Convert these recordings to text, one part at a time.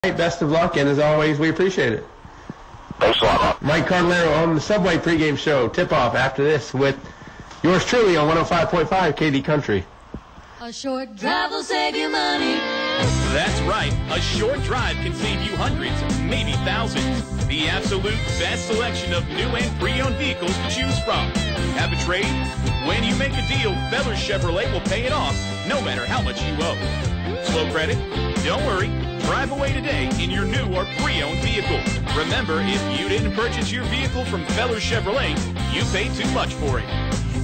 Best of luck, and as always, we appreciate it. Thanks a lot. Mike Cardellaro on the Subway pregame show. Tip-off after this with yours truly on 105.5 KD Country. A short drive will save you money. That's right. A short drive can save you hundreds, maybe thousands. The absolute best selection of new and pre-owned vehicles to choose from. Have a trade? When you make a deal, Feller Chevrolet will pay it off, no matter how much you owe. Slow credit? Don't worry. Drive away today in your new or pre-owned vehicle. Remember, if you didn't purchase your vehicle from Feller Chevrolet, you paid too much for it.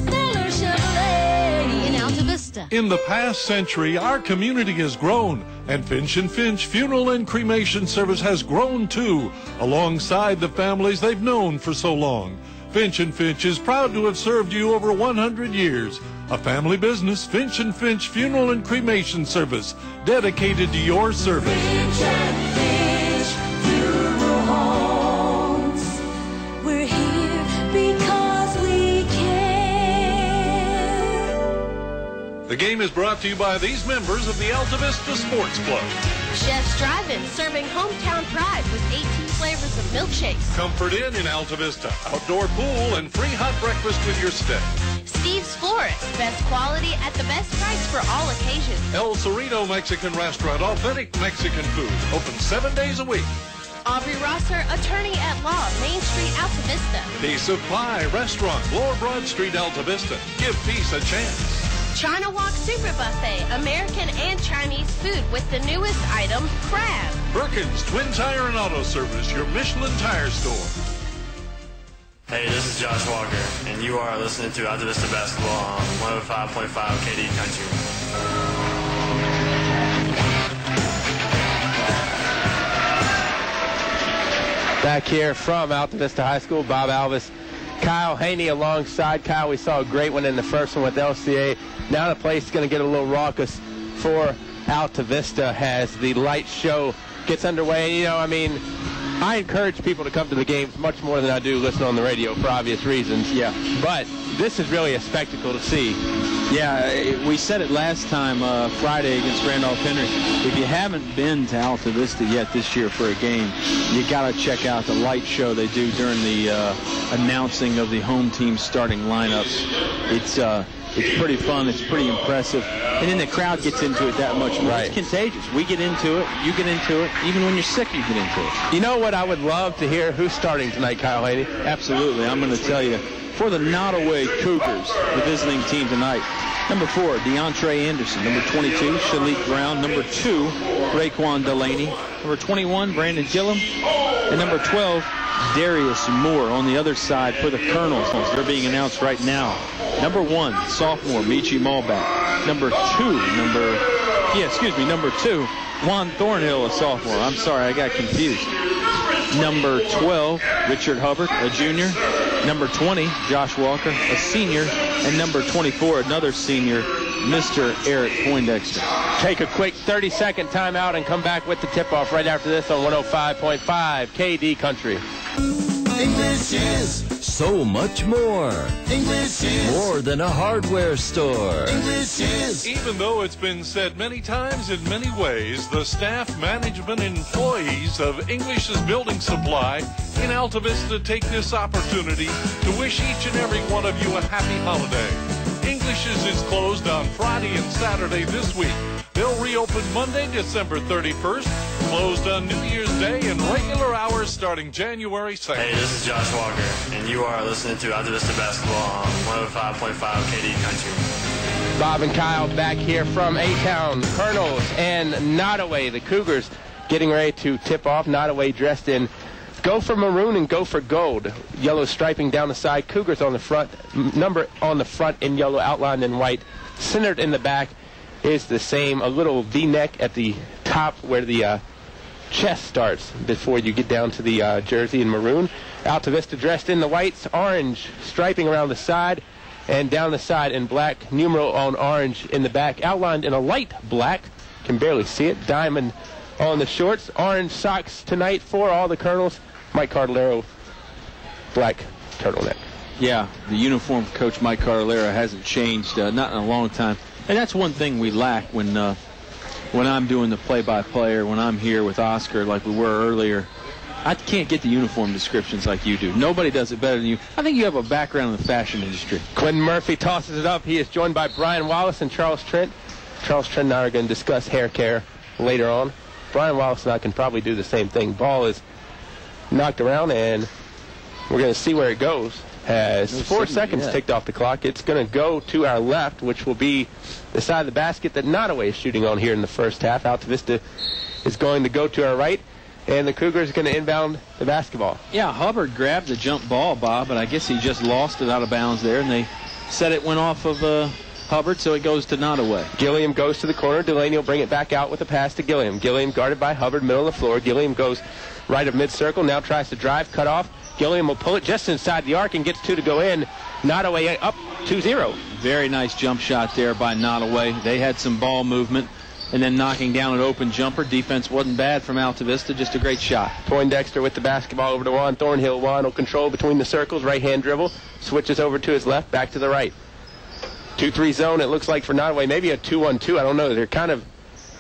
Feller Chevrolet in Altavista. In the past century, our community has grown, and Finch & Finch Funeral and Cremation Service has grown too, alongside the families they've known for so long. Finch & Finch is proud to have served you over 100 years. A family business, Finch & Finch Funeral and Cremation Service, dedicated to your service. Finch & Finch Funeral Homes. We're here because we care. The game is brought to you by these members of the Altavista Sports Club. Chef's Drive-In, serving hometown pride with 18 flavors of milkshakes. Comfort Inn in Altavista, outdoor pool and free hot breakfast with your stay. Steve's Florist, best quality at the best price for all occasions. El Cerrito Mexican Restaurant, authentic Mexican food, open 7 days a week. Aubrey Rosser, attorney at law, Main Street, Altavista. Piece of Pie Restaurant, Lower Broad Street, Altavista. Give peace a chance. China Walk Super Buffet, American and Chinese food with the newest item, crab. Perkins Twin Tire and Auto Service, your Michelin tire store. Hey, this is Josh Walker, and you are listening to Altavista Basketball on 105.5 KD Country. Back here from Altavista High School, Bob Alvis, Kyle Haney alongside. Kyle, we saw a great one in the first one with LCA. Now the place is going to get a little raucous for Altavista as the light show gets underway. You know, I mean, I encourage people to come to the games much more than I do listen on the radio for obvious reasons. Yeah. But this is really a spectacle to see. Yeah, we said it last time, Friday against Randolph-Henry. If you haven't been to Altavista yet this year for a game, you got to check out the light show they do during the announcing of the home team starting lineups. It's pretty fun. It's pretty impressive. And then the crowd gets into it that much more. Right. It's contagious. We get into it. You get into it. Even when you're sick, you get into it. You know what I would love to hear? Who's starting tonight, Kyle Haney? Absolutely. I'm going to tell you. For the Nottaway Cougars, the visiting team tonight, number 4, DeAndre Anderson. Number 22, Shalik Brown. Number 2, Raekwon Delaney. Number 21, Brandon Gillum. And number 12, Darius Moore on the other side for the Colonels. They're being announced right now. Number 1, sophomore, Michi Malback. Number 2, Juan Thornhill, a sophomore. I'm sorry, I got confused. Number 12, Richard Hubbard, a junior. Number 20, Josh Walker, a senior. And number 24, another senior, Mr. Eric Poindexter. Take a quick 30-second timeout and come back with the tip-off right after this on 105.5 KD Country. English is so much more. English is more than a hardware store. English is. Even though it's been said many times in many ways, the staff, management, and employees of English's Building Supply in Altavista take this opportunity to wish each and every one of you a happy holiday. English's is closed on Friday and Saturday this week. They'll reopen Monday, December 31st, closed on New Year's Day, and regular hours starting January 2nd. Hey, this is Josh Walker, and you are listening to Altavista Basketball on 105.5 KD Country. Bob and Kyle back here from A-Town, Colonels and Nottaway. The Cougars getting ready to tip off. Nottaway dressed in gopher maroon and gopher gold. Yellow striping down the side. Cougars on the front. Number on the front in yellow, outlined in white. Centered in the back is the same. A little V-neck at the top where the chest starts before you get down to the jersey in maroon. Altavista dressed in the whites. Orange striping around the side. And down the side in black, numeral on orange in the back, outlined in a light black. Can barely see it. Diamond on the shorts. Orange socks tonight for all the Colonels. Mike Cardellaro, black turtleneck. Yeah, the uniform for Coach Mike Cardellaro hasn't changed, not in a long time. And that's one thing we lack when when I'm doing the play-by-play or when I'm here with Oscar like we were earlier, I can't get the uniform descriptions like you do. Nobody does it better than you. I think you have a background in the fashion industry. Quentin Murphy tosses it up. He is joined by Brian Wallace and Charles Trent. Charles Trent and I are going to discuss hair care later on. Brian Wallace and I can probably do the same thing. Ball is knocked around, and we're going to see where it goes. Has 4 seconds ticked off the clock. It's going to go to our left, which will be the side of the basket that Nottaway is shooting on here in the first half. Altavista is going to go to our right, and the Cougars are going to inbound the basketball. Yeah, Hubbard grabbed the jump ball, Bob, but I guess he just lost it out of bounds there, and they said it went off of Hubbard, so it goes to Nottaway. Gilliam goes to the corner. Delaney will bring it back out with a pass to Gilliam. Gilliam guarded by Hubbard, middle of the floor. Gilliam goes right of mid-circle, now tries to drive, cut off. Gilliam will pull it just inside the arc and gets 2 to go in. Nottaway up 2-0. Very nice jump shot there by Nottaway. They had some ball movement and then knocking down an open jumper. Defense wasn't bad from Altavista, just a great shot. Poindexter with the basketball over to Juan Thornhill. Juan will control between the circles, right-hand dribble, switches over to his left, back to the right. 2-3 zone, it looks like for Nottaway, maybe a 2-1-2. I don't know. They're kind of,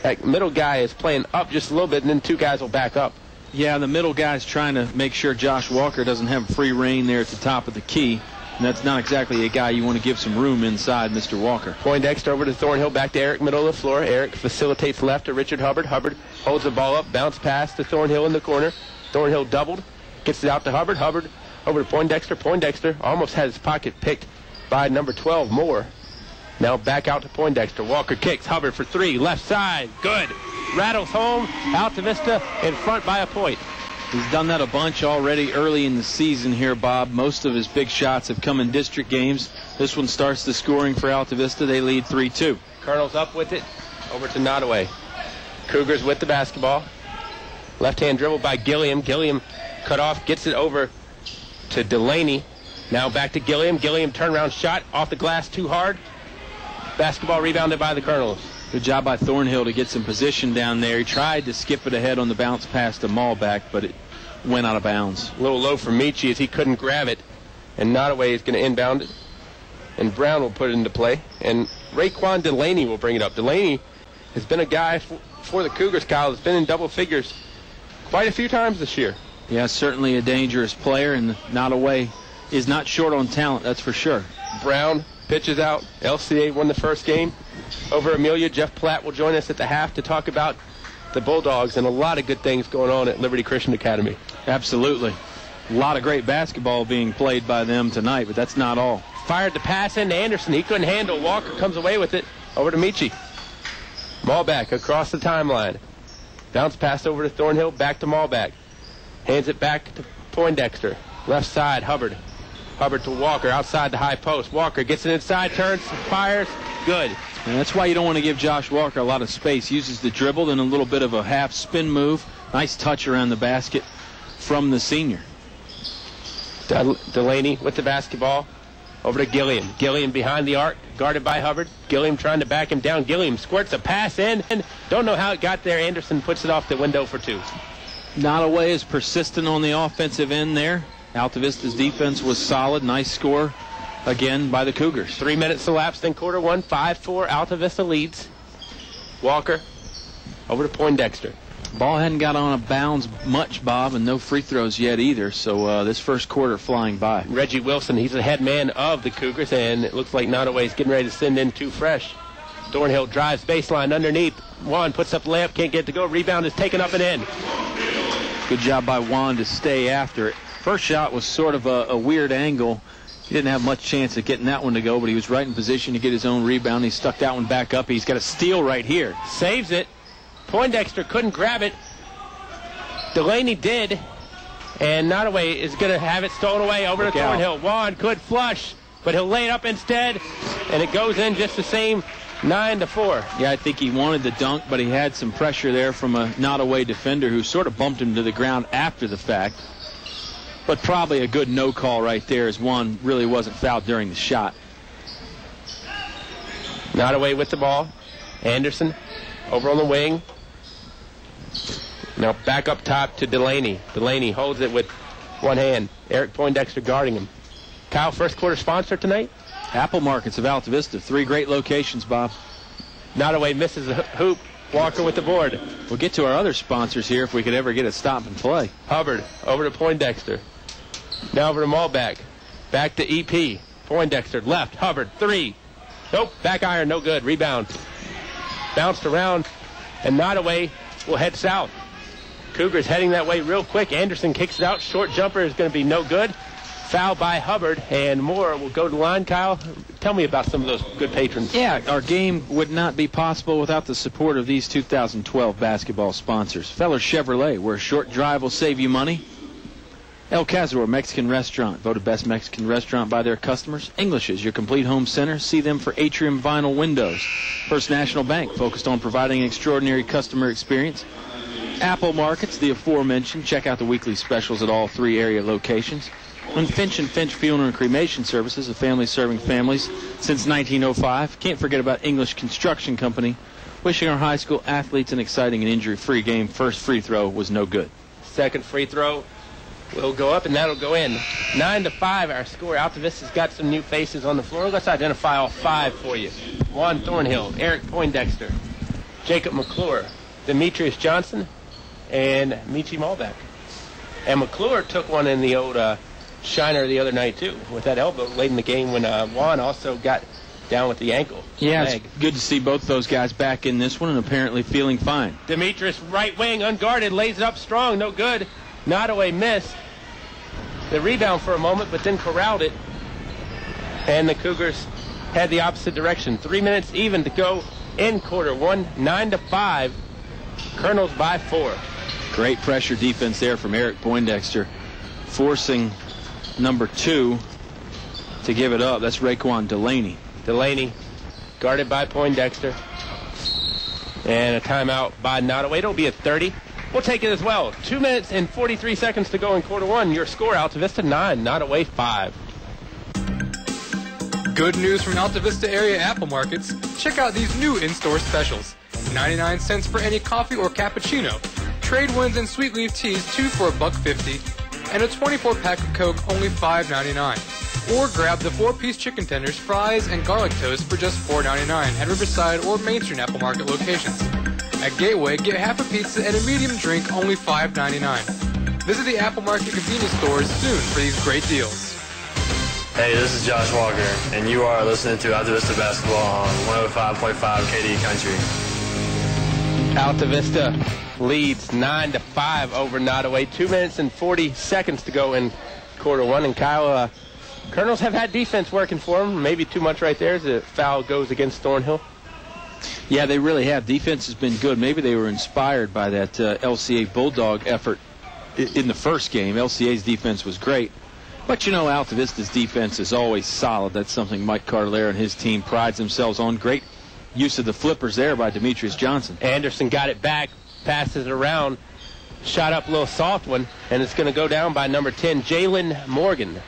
that middle guy is playing up just a little bit, and then 2 guys will back up. Yeah, the middle guy's trying to make sure Josh Walker doesn't have free reign there at the top of the key. And that's not exactly a guy you want to give some room inside, Mr. Walker. Poindexter over to Thornhill, back to Eric, middle of the floor. Eric facilitates left to Richard Hubbard. Hubbard holds the ball up, bounce pass to Thornhill in the corner. Thornhill doubled, gets it out to Hubbard. Hubbard over to Poindexter. Poindexter almost had his pocket picked by number 12, Moore. Now back out to Poindexter. Walker kicks. Hubbard for 3. Left side. Good. Rattles home. Altavista in front by a point. He's done that a bunch already early in the season here, Bob. Most of his big shots have come in district games. This one starts the scoring for Altavista. They lead 3-2. Colonel's up with it. Over to Nottaway. Cougars with the basketball. Left-hand dribble by Gilliam. Gilliam cut off. Gets it over to Delaney. Now back to Gilliam. Gilliam turnaround shot. Off the glass too hard. Basketball rebounded by the Colonels. Good job by Thornhill to get some position down there. He tried to skip it ahead on the bounce pass to Malback, but it went out of bounds. A little low for Michi as he couldn't grab it. And Nottaway is going to inbound it. And Brown will put it into play. And Raekwon Delaney will bring it up. Delaney has been a guy for the Cougars, Kyle. Has been in double figures quite a few times this year. Yeah, certainly a dangerous player, and Nottaway is not short on talent, that's for sure. Brown pitches out. LCA won the first game over Amelia. Jeff Platt will join us at the half to talk about the Bulldogs and a lot of good things going on at Liberty Christian Academy. Absolutely. A lot of great basketball being played by them tonight, but that's not all. Fired the pass into Anderson. He couldn't handle. Walker comes away with it. Over to Michi. Malback across the timeline. Bounce pass over to Thornhill. Back to Malback. Hands it back to Poindexter. Left side, Hubbard. Hubbard to Walker outside the high post. Walker gets it inside, turns, fires. Good. And that's why you don't want to give Josh Walker a lot of space. Uses the dribble, then a little bit of a half spin move. Nice touch around the basket from the senior. Delaney with the basketball. Over to Gilliam. Gilliam behind the arc, guarded by Hubbard. Gilliam trying to back him down. Gilliam squirts a pass in. And don't know how it got there. Anderson puts it off the window for 2. Nottaway is persistent on the offensive end there. Altavista's defense was solid. Nice score again by the Cougars. 3 minutes elapsed in quarter 1. 5-4. Altavista leads. Walker over to Poindexter. Ball hadn't got on a bounds much, Bob, and no free throws yet either. So this first quarter flying by. Reggie Wilson, he's the head man of the Cougars, and it looks like Nottaway's getting ready to send in 2 fresh. Thornhill drives baseline underneath. Juan puts up the layup, can't get it to go. Rebound is taken up and in. Good job by Juan to stay after it. First shot was sort of a weird angle. He didn't have much chance of getting that one to go, but he was right in position to get his own rebound. He stuck that one back up. He's got a steal right here. Saves it. Poindexter couldn't grab it. Delaney did. And Nottaway is going to have it stolen away over to Thornhill. Juan could flush, but he'll lay it up instead. And it goes in just the same, 9-4. Yeah, I think he wanted the dunk, but he had some pressure there from a Nottaway defender who sort of bumped him to the ground after the fact. But probably a good no call right there, as Juan really wasn't fouled during the shot. Nottaway with the ball. Anderson over on the wing. Now back up top to Delaney. Delaney holds it with one hand. Eric Poindexter guarding him. Kyle, first quarter sponsor tonight? Apple Markets of Altavista. 3 great locations, Bob. Nottaway misses the hoop. Walker with the board. We'll get to our other sponsors here if we could ever get a stop and play. Hubbard over to Poindexter. Now over to Malbeck. Back to EP. Poindexter left. Hubbard 3. Nope. Back iron. No good. Rebound. Bounced around. And Nottaway will head south. Cougars heading that way real quick. Anderson kicks it out. Short jumper is going to be no good. Foul by Hubbard, and Moore will go to the line. Kyle, tell me about some of those good patrons. Yeah, our game would not be possible without the support of these 2012 basketball sponsors. Feller Chevrolet, where a short drive will save you money. El Cazador Mexican Restaurant, voted best Mexican restaurant by their customers. English's, your complete home center. See them for Atrium vinyl windows. First National Bank, focused on providing an extraordinary customer experience. Apple Markets, the aforementioned. Check out the weekly specials at all 3 area locations. And Finch Funeral and Cremation Services, a family serving families since 1905. Can't forget about English Construction Company. Wishing our high school athletes an exciting and injury-free game. First free throw was no good. Second free throw will go up, and that'll go in. 9-5, our score. Altavista's got some new faces on the floor. Let's identify all 5 for you. Juan Thornhill, Eric Poindexter, Jacob McClure, Demetrius Johnson, and Michi Malbeck. And McClure took one in the old Shiner the other night, too, with that elbow late in the game when Juan also got down with the ankle. Yeah, it's good to see both those guys back in this one and apparently feeling fine. Demetrius, right wing, unguarded, lays it up strong, no good. Nottaway missed the rebound for a moment, but then corralled it. And the Cougars head the opposite direction. 3 minutes even to go in quarter one, 9-5. Colonels by 4. Great pressure defense there from Eric Poindexter, forcing number 2 to give it up. That's Raekwon Delaney. Delaney guarded by Poindexter. And a timeout by Nottaway. It'll be a 30. We'll take it as well. 2 minutes and 43 seconds to go in quarter one. Your score, Altavista 9, Nottaway 5. Good news from Altavista area Apple Markets. Check out these new in-store specials. 99 cents for any coffee or cappuccino. Trade wins and sweet leaf teas, 2 for $1.50. And a 24-pack of Coke, only $5.99. Or grab the 4-piece chicken tenders, fries, and garlic toast for just $4.99 at Riverside or Main Street Apple Market locations. At Gateway, get half a pizza and a medium drink, only $5.99. Visit the Apple Market convenience stores soon for these great deals. Hey, this is Josh Walker, and you are listening to Altavista Basketball on 105.5 KD Country. Altavista leads 9-5 over Nottaway. 2 minutes and 40 seconds to go in quarter one. And Kyle, Colonels have had defense working for them. Maybe too much right there as the foul goes against Thornhill. Yeah, they really have. Defense has been good. Maybe they were inspired by that LCA Bulldog effort in the first game. LCA's defense was great. But, you know, Altavista's defense is always solid. That's something Mike Cardelera and his team prides themselves on. Great use of the flippers there by Demetrius Johnson. Anderson got it back, passes it around, shot up a little soft one, and it's going to go down by number 10, Jalen Morgan.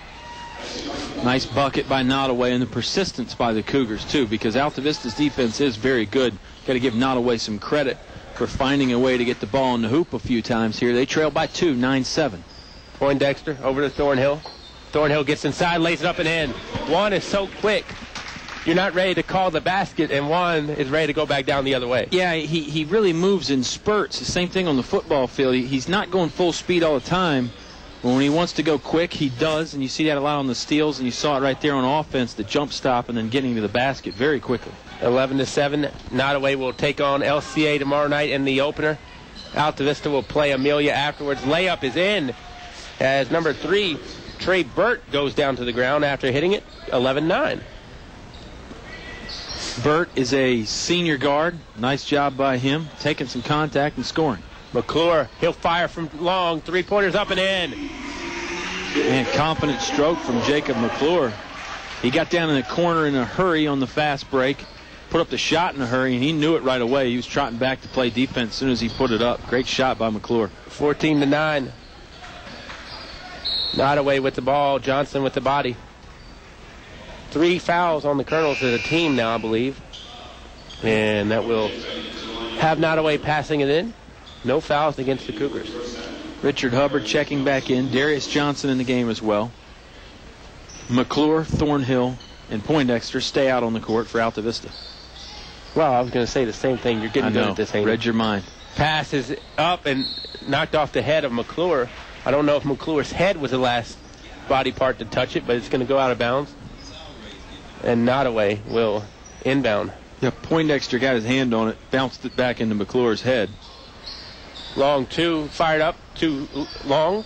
Nice bucket by Nottaway, and the persistence by the Cougars, too, because Altavista's defense is very good. Got to give Nottaway some credit for finding a way to get the ball in the hoop a few times here. They trail by 2, 9-7. Poindexter over to Thornhill. Thornhill gets inside, lays it up and in. Juan is so quick. You're not ready to call the basket, and Juan is ready to go back down the other way. Yeah, he really moves in spurts. The same thing on the football field. He's not going full speed all the time. But when he wants to go quick, he does, and you see that a lot on the steals, and you saw it right there on offense, the jump stop and then getting to the basket very quickly. 11-7. Nottaway will take on LCA tomorrow night in the opener. Altavista will play Amelia afterwards. Layup is in as number 3, Trey Burt, goes down to the ground after hitting it. 11-9. Burt is a senior guard. Nice job by him, taking some contact and scoring. McClure, he'll fire from long. 3-pointers up and in. Man, confident stroke from Jacob McClure. He got down in the corner in a hurry on the fast break, put up the shot in a hurry, and he knew it right away. He was trotting back to play defense as soon as he put it up. Great shot by McClure. 14-9. Nottaway with the ball. Johnson with the body. 3 fouls on the Colonels as a team now, I believe. And that will have Nottaway passing it in. No fouls against the Cougars. Richard Hubbard checking back in. Darius Johnson in the game as well. McClure, Thornhill, and Poindexter stay out on the court for Altavista. Well, I was going to say the same thing. You're getting good at this, ain't you? Read your mind. Pass is up and knocked off the head of McClure. I don't know if McClure's head was the last body part to touch it, but it's going to go out of bounds. And Nottaway will inbound. Yeah, Poindexter got his hand on it, bounced it back into McClure's head. Long two, fired up, too long.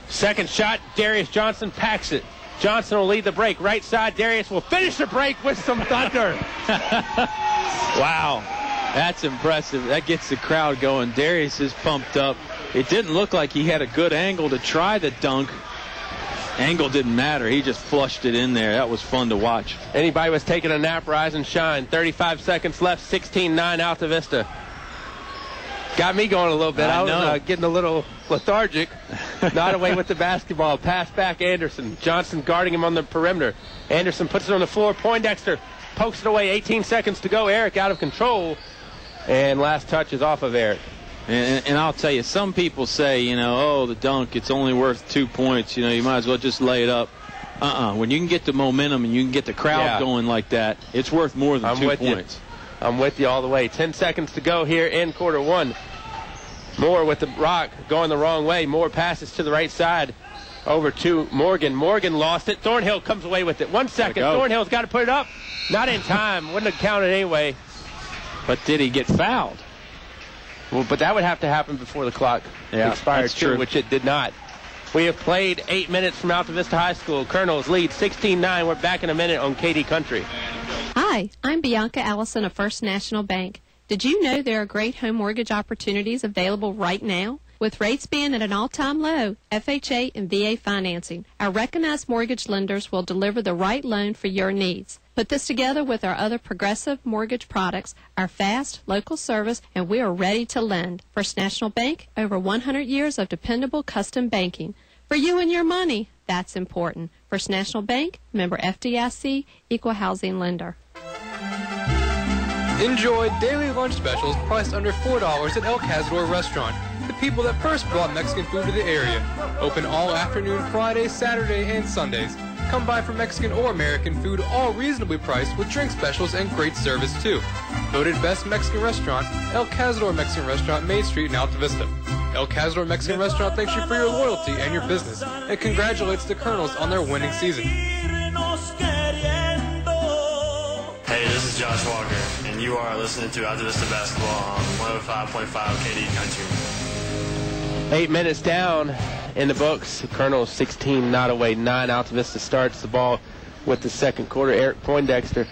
Second shot, Darius Johnson packs it. Johnson will lead the break. Right side, Darius will finish the break with some thunder. Wow, that's impressive. That gets the crowd going. Darius is pumped up. It didn't look like he had a good angle to try the dunk. Angle didn't matter. He just flushed it in there. That was fun to watch. Anybody was taking a nap, rise and shine. 35 seconds left, 16-9 Altavista. Got me going a little bit. I was getting a little lethargic. Nottaway with the basketball. Pass back, Anderson. Johnson guarding him on the perimeter. Anderson puts it on the floor. Poindexter pokes it away. 18 seconds to go. Eric out of control. And last touch is off of Eric. And I'll tell you, some people say, oh, the dunk, it's only worth 2 points. You might as well just lay it up. When you can get the momentum and you can get the crowd going like that, it's worth more than 2 points. I'm with you all the way. 10 seconds to go here in quarter one. Moore with the rock going the wrong way. Moore passes to the right side over to Morgan. Morgan lost it. Thornhill comes away with it. 1 second. Thornhill's got to put it up. Not in time. Wouldn't have counted anyway. But did he get fouled? Well, but that would have to happen before the clock expired, too, which it did not. We have played 8 minutes from Altavista High School. Colonels lead 16-9. We're back in a minute on KD Country. Hi, I'm Bianca Allison of First National Bank. Did you know there are great home mortgage opportunities available right now? With rates being at an all-time low, FHA and VA financing, our recognized mortgage lenders will deliver the right loan for your needs. Put this together with our other progressive mortgage products, our fast, local service, and we are ready to lend. First National Bank, over 100 years of dependable custom banking. For you and your money, that's important. First National Bank, member FDIC, equal housing lender. Enjoy daily lunch specials priced under $4 at El Cazador Restaurant, the people that first brought Mexican food to the area. Open all afternoon Friday, Saturday, and Sundays. Come by for Mexican or American food, all reasonably priced with drink specials and great service too. Voted best Mexican restaurant, El Cazador Mexican Restaurant, Main Street in Altavista. El Cazador Mexican Restaurant thanks you for your loyalty and your business and congratulates the Colonels on their winning season. Hey, this is Josh Walker, and you are listening to Altavista Basketball on 105.5 KD Country. 8 minutes down in the books. Colonels 16, Nottaway 9. Altavista starts the ball with the second quarter. Eric Poindexter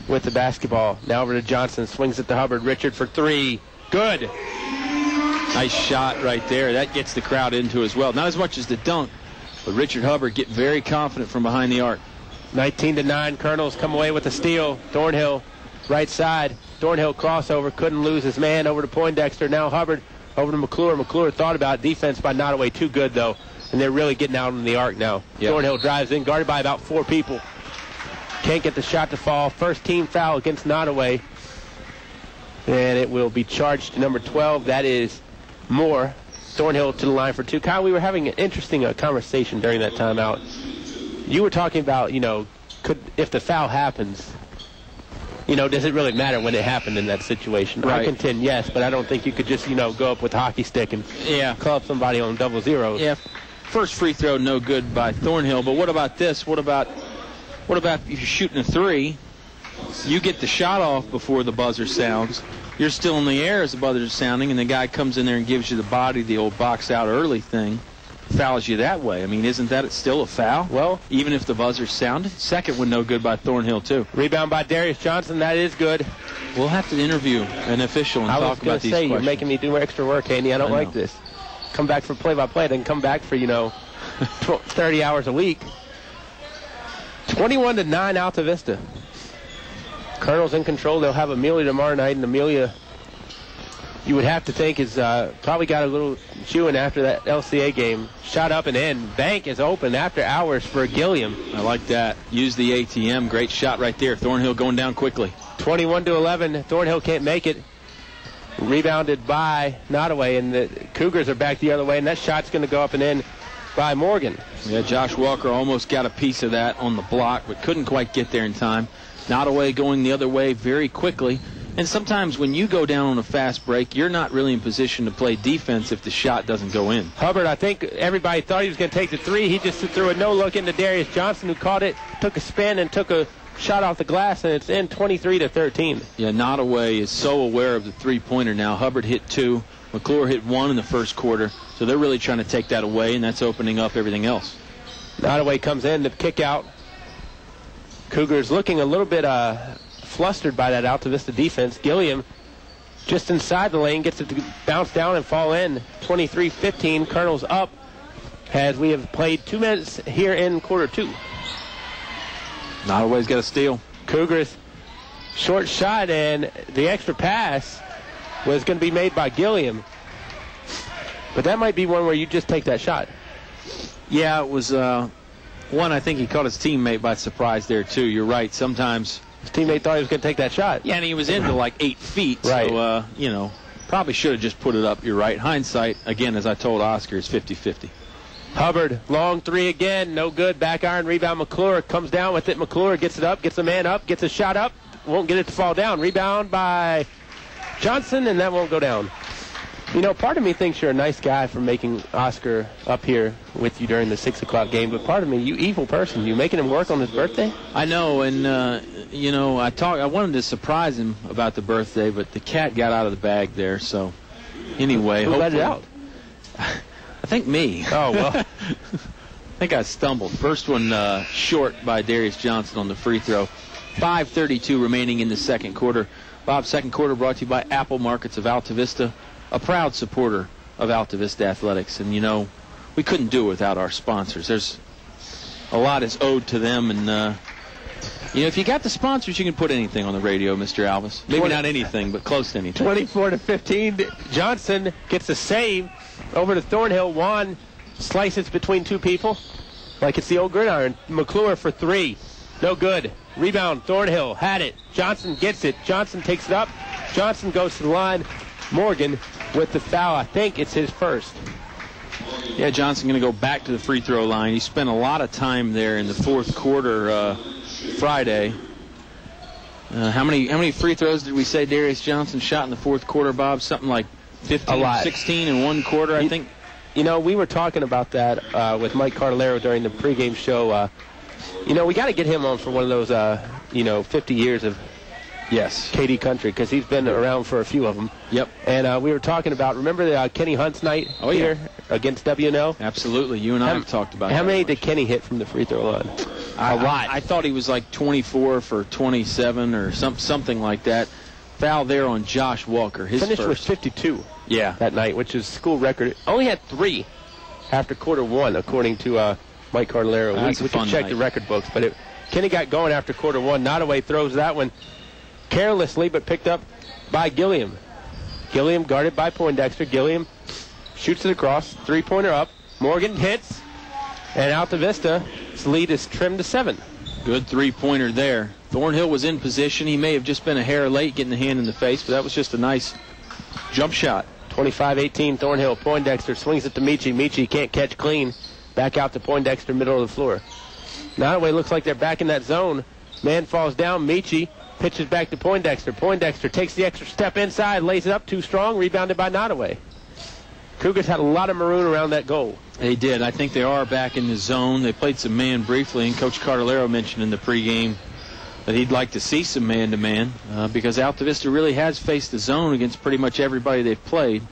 with the basketball. Now over to Johnson. Swings it to Hubbard. Richard for three. Good. Nice shot right there. That gets the crowd into as well. Not as much as the dunk, but Richard Hubbard get very confident from behind the arc. 19-9. Colonels come away with a steal. Thornhill, right side. Thornhill crossover. Couldn't lose his man. Over to Poindexter. Now Hubbard over to McClure. McClure thought about it. Defense by Nottaway. Too good, though. And they're really getting out on the arc now. Yep. Thornhill drives in, guarded by about 4 people. Can't get the shot to fall. First team foul against Nottaway. And it will be charged to number 12. That is Moore. Thornhill to the line for 2. Kyle, we were having an interesting conversation during that timeout. You were talking about, if the foul happens, does it really matter when it happened in that situation? Right. I contend yes, but I don't think you could just, go up with a hockey stick and club somebody on double zeros. Yeah. First free throw, no good by Thornhill. But what about this? What about if you're shooting a 3, you get the shot off before the buzzer sounds. You're still in the air as the buzzer's sounding, and the guy comes in there and gives you the body, the old box out early thing. Fouls you that way. I mean, isn't that still a foul? Well, even if the buzzer sounded. Second one no good by Thornhill, too. Rebound by Darius Johnson. That is good. We'll have to interview an official and talk about these questions. You're making me do extra work, Haney. I don't like this. Come back for play-by-play, then come back for, 30 hours a week. 21-9 Altavista. Colonel's in control. They'll have Amelia tomorrow night, and Amelia, you would have to think, is probably got a little chewing after that LCA game. Shot up and in. Bank is open after hours for Gilliam. I like that. Use the ATM. Great shot right there. Thornhill going down quickly. 21-11. Thornhill can't make it. Rebounded by Nottaway, and the Cougars are back the other way, and that shot's going to go up and in by Morgan. Yeah, Josh Walker almost got a piece of that on the block, but couldn't quite get there in time. Nottaway going the other way very quickly. And sometimes when you go down on a fast break, you're not really in position to play defense if the shot doesn't go in. Hubbard, I think everybody thought he was going to take the three. He just threw a no-look into Darius Johnson, who caught it, took a spin, and took a shot off the glass, and it's in 23-13. Yeah, Nottaway is so aware of the three-pointer now. Hubbard hit 2. McClure hit 1 in the first quarter. So they're really trying to take that away, and that's opening up everything else. Nottaway comes in to kick out. Cougars looking a little bit flustered by that Altavista defense. Gilliam just inside the lane gets it to bounce down and fall in. 23-15. Colonel's up as we have played 2 minutes here in quarter 2. Nottaway's got a steal. Cougars short shot, and the extra pass was going to be made by Gilliam. But that might be one where you just take that shot. Yeah, it was one. I think he caught his teammate by surprise there, too. You're right. Sometimes his teammate thought he was going to take that shot. Yeah, and he was into like 8 feet. Right. So, probably should have just put it up. You're right. Hindsight, again, as I told Oscar, is 50-50. Hubbard, long three again. No good. Back iron rebound. McClure comes down with it. McClure gets it up, gets a man up, gets a shot up. Won't get it to fall down. Rebound by Johnson, and that won't go down. Part of me thinks you're a nice guy for making Oscar up here with you during the 6 o'clock game, but part of me, you evil person, you making him work on his birthday? I know, and, I wanted to surprise him about the birthday, but the cat got out of the bag there, so anyway. Who let it out? I think me. Oh, well. I think I stumbled. First one short by Darius Johnson on the free throw. 5:32 remaining in the second quarter. Bob, second quarter brought to you by Apple Markets of Altavista, a proud supporter of Altavista Athletics. And, we couldn't do it without our sponsors. There's a lot is owed to them. And, if you got the sponsors, you can put anything on the radio, Mr. Alvis. Maybe not anything, but close to anything. 24-15. Johnson gets a save over to Thornhill. Juan slices between two people like it's the old gridiron. McClure for 3. No good. Rebound. Thornhill had it. Johnson gets it. Johnson takes it up. Johnson goes to the line. Morgan with the foul. I think it's his first. Yeah, Johnson going to go back to the free throw line. He spent a lot of time there in the fourth quarter Friday. How many free throws did we say Darius Johnson shot in the fourth quarter, Bob? Something like 15 or 16 in one quarter, I think. We were talking about that with Mike Cardellaro during the pregame show. We got to get him on for one of those, 50 years of KD Country, because he's been around for a few of them. Yep. And we were talking about, remember the Kenny Hunt's night here against WNL? Absolutely. You and I have talked about How many did Kenny hit from the free throw line? A lot. I thought he was like 24 for 27 or something like that. Foul there on Josh Walker. His finished first. with 52 that night, which is school record. Only had 3 after quarter 1, according to Mike Cardellaro. We can check the record books, but Kenny got going after quarter 1. Nottaway throws that one carelessly, but picked up by Gilliam. Gilliam guarded by Poindexter. Gilliam shoots it across. Three-pointer up. Morgan hits. And Altavista's lead is trimmed to 7. Good three-pointer there. Thornhill was in position. He may have just been a hair late getting the hand in the face, but that was just a nice jump shot. 25-18 Thornhill. Poindexter swings it to Michi. Michi can't catch clean. Back out to Poindexter, middle of the floor. Nottaway looks like they're back in that zone. Man falls down. Michi pitches back to Poindexter. Poindexter takes the extra step inside, lays it up too strong, rebounded by Nottaway. Cougars had a lot of maroon around that goal. They did. I think they are back in the zone. They played some man briefly, and Coach Cardellaro mentioned in the pregame that he'd like to see some man-to-man because Altavista really has faced the zone against pretty much everybody they've played,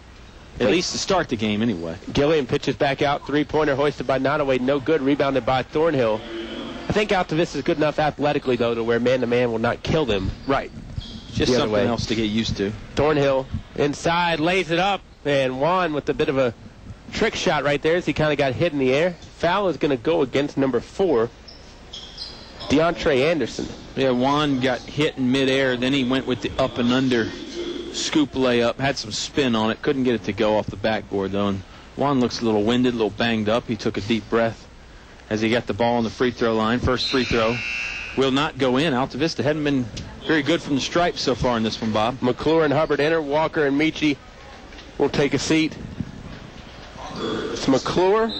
at least to start the game anyway. Gilliam pitches back out. Three-pointer hoisted by Nottaway. No good. Rebounded by Thornhill. I think Altavista is good enough athletically, though, to where man-to-man will not kill them. Right. Just something else to get used to. Thornhill inside, lays it up, and Juan with a bit of a trick shot right there as he kind of got hit in the air. Foul is going to go against number 4, DeAndre Anderson. Yeah, Juan got hit in midair, then he went with the up and under scoop layup, had some spin on it, couldn't get it to go off the backboard, though. And Juan looks a little winded, a little banged up. He took a deep breath as he got the ball on the free throw line. First free throw will not go in. Altavista hadn't been very good from the stripe so far in this one, Bob. McClure and Hubbard enter. Walker and Michi will take a seat. It's McClure,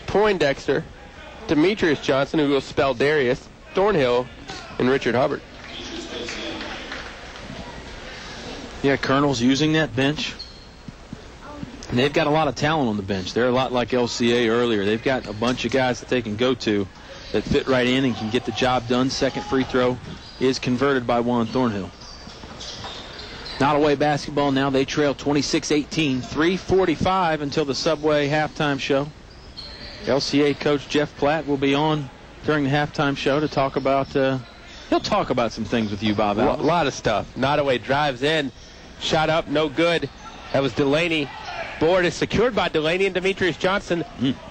Poindexter, Demetrius Johnson, who will spell Darius, Thornhill, and Richard Hubbard. Yeah, Colonel's using that bench. And they've got a lot of talent on the bench. They're a lot like LCA earlier. They've got a bunch of guys that they can go to that fit right in and can get the job done. Second free throw is converted by Juan Thornhill. Nottaway basketball now. They trail 26-18. 3:45 until the Subway halftime show. LCA coach Jeff Platt will be on during the halftime show to talk about, he'll talk about some things with you, Bob. A lot of stuff. Nottaway drives in, shot up, no good. That was Delaney. Board is secured by Delaney, and Demetrius Johnson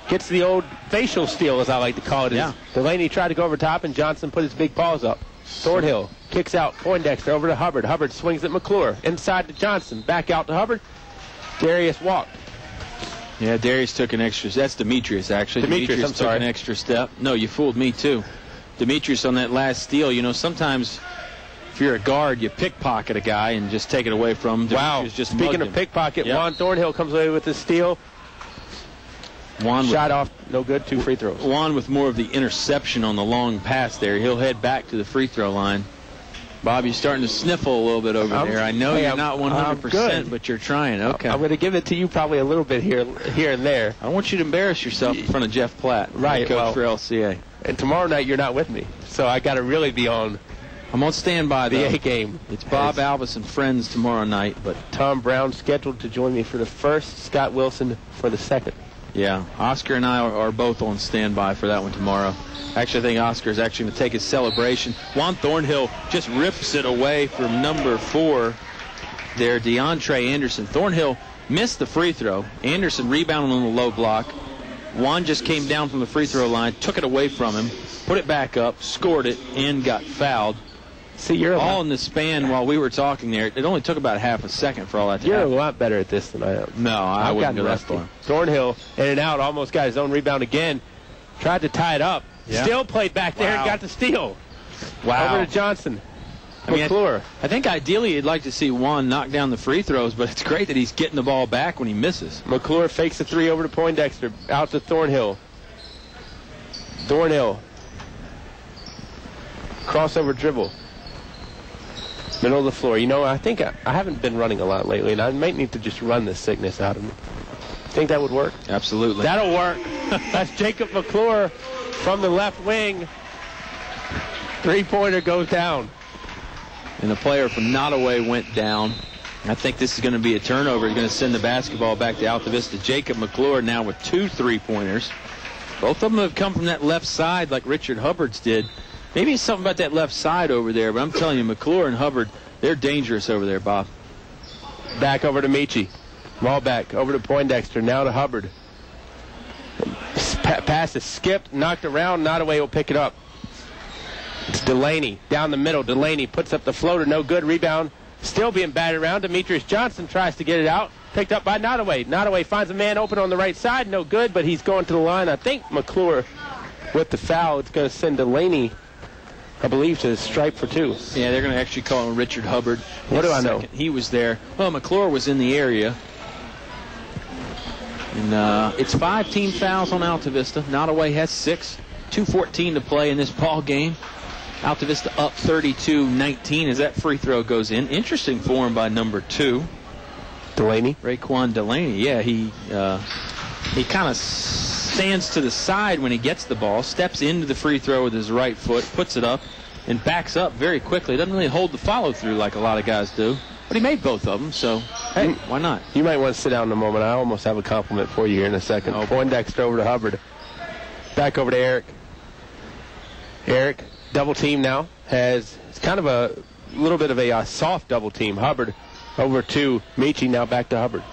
gets the old facial steal, as I like to call it. Yeah. Delaney tried to go over top, and Johnson put his big paws up. Thornhill kicks out Poindexter over to Hubbard. Hubbard swings at McClure. Inside to Johnson. Back out to Hubbard. Darius walked. Yeah, Darius took an extra. That's Demetrius, actually. Demetrius, I'm took sorry. an extra step. No, you fooled me, too. Demetrius on that last steal. You know, sometimes if you're a guard, you pickpocket a guy and just take it away from him. Wow. Just Speaking of pickpocket, Juan Thornhill comes away with the steal. Shot off, no good, 2 free throws. Juan with more of the interception on the long pass there. He'll head back to the free throw line. Bob, you're starting to sniffle a little bit over there. I know you're not 100%, but you're trying. Okay. I'm going to give it to you probably a little bit here and there. I want you to embarrass yourself in front of Jeff Platt, right, coach for LCA. And tomorrow night you're not with me, so I got to really be on. I'm on standby, the though. A game. It's Bob Alvis and friends tomorrow night, but Tom Brown scheduled to join me for the first, Scott Wilson for the second. Yeah, Oscar and I are both on standby for that one tomorrow. Actually, I think Oscar is actually going to take his celebration. Juan Thornhill just rips it away from number 4 there, DeAndre Anderson. Thornhill missed the free throw. Anderson rebounded on the low block. Juan just came down from the free throw line, took it away from him, put it back up, scored it, and got fouled. See, you're all in the span while we were talking there. It only took about half a second for all that to happen. You're a lot better at this than I am. No, I wouldn't go that rusty. far. Thornhill in and out, almost got his own rebound again. Tried to tie it up. Yeah. Still played back there and got the steal. Wow. Over to Johnson. McClure. I think ideally you'd like to see Juan knock down the free throws, but it's great that he's getting the ball back when he misses. McClure fakes a 3 over to Poindexter. Out to Thornhill. Thornhill. Crossover dribble. Middle of the floor. You know, I think I haven't been running a lot lately, and I might need to just run this sickness out of me. Think that would work? Absolutely. That'll work. That's Jacob McClure from the left wing. 3-pointer goes down. And the player from Nottaway went down. I think this is going to be a turnover. He's going to send the basketball back to Altavista. Jacob McClure now with 2 3-pointers. Both of them have come from that left side like Richard Hubbard's did. Maybe it's something about that left side over there, but I'm telling you, McClure and Hubbard, they're dangerous over there, Bob. Back over to Michi. Ball back over to Poindexter. Now to Hubbard. Pass is skipped, knocked around. Nottaway will pick it up. It's Delaney down the middle. Delaney puts up the floater. No good. Rebound. Still being batted around. Demetrius Johnson tries to get it out. Picked up by Nottaway. Nottaway finds a man open on the right side. No good, but he's going to the line. I think McClure with the foul. It's going to send Delaney, I believe, to stripe for 2. Yeah, they're going to actually call him Richard Hubbard. What do I know? He was there. Well, McClure was in the area. And it's 5 team fouls on Altavista. Nottaway has 6. 2:14 to play in this ball game. Altavista up 32-19 as that free throw goes in. Interesting form by number 2. Delaney. Raekwon Delaney. Yeah, he kind of stands to the side when he gets the ball, steps into the free throw with his right foot, puts it up, and backs up very quickly. Doesn't really hold the follow-through like a lot of guys do. But he made both of them, so, hey, why not? You might want to sit down in a moment. I almost have a compliment for you here in a second. Oh, Poindexter over to Hubbard. Back over to Eric. Eric, double team now. It's kind of a little bit of a soft double team. Hubbard over to Michi, now back to Hubbard.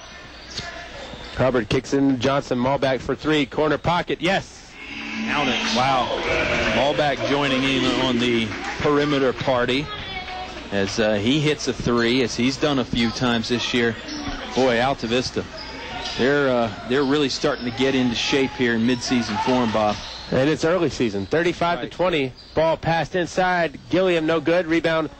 Hubbard kicks in Johnson. Ball back for 3. Corner pocket. Yes. Count it. Wow. Ball back joining in on the perimeter party as he hits a 3, as he's done a few times this year. Boy, Altavista, they're really starting to get into shape here in midseason form, Bob. And it's early season. 35-20. Ball passed inside. Gilliam no good. Rebound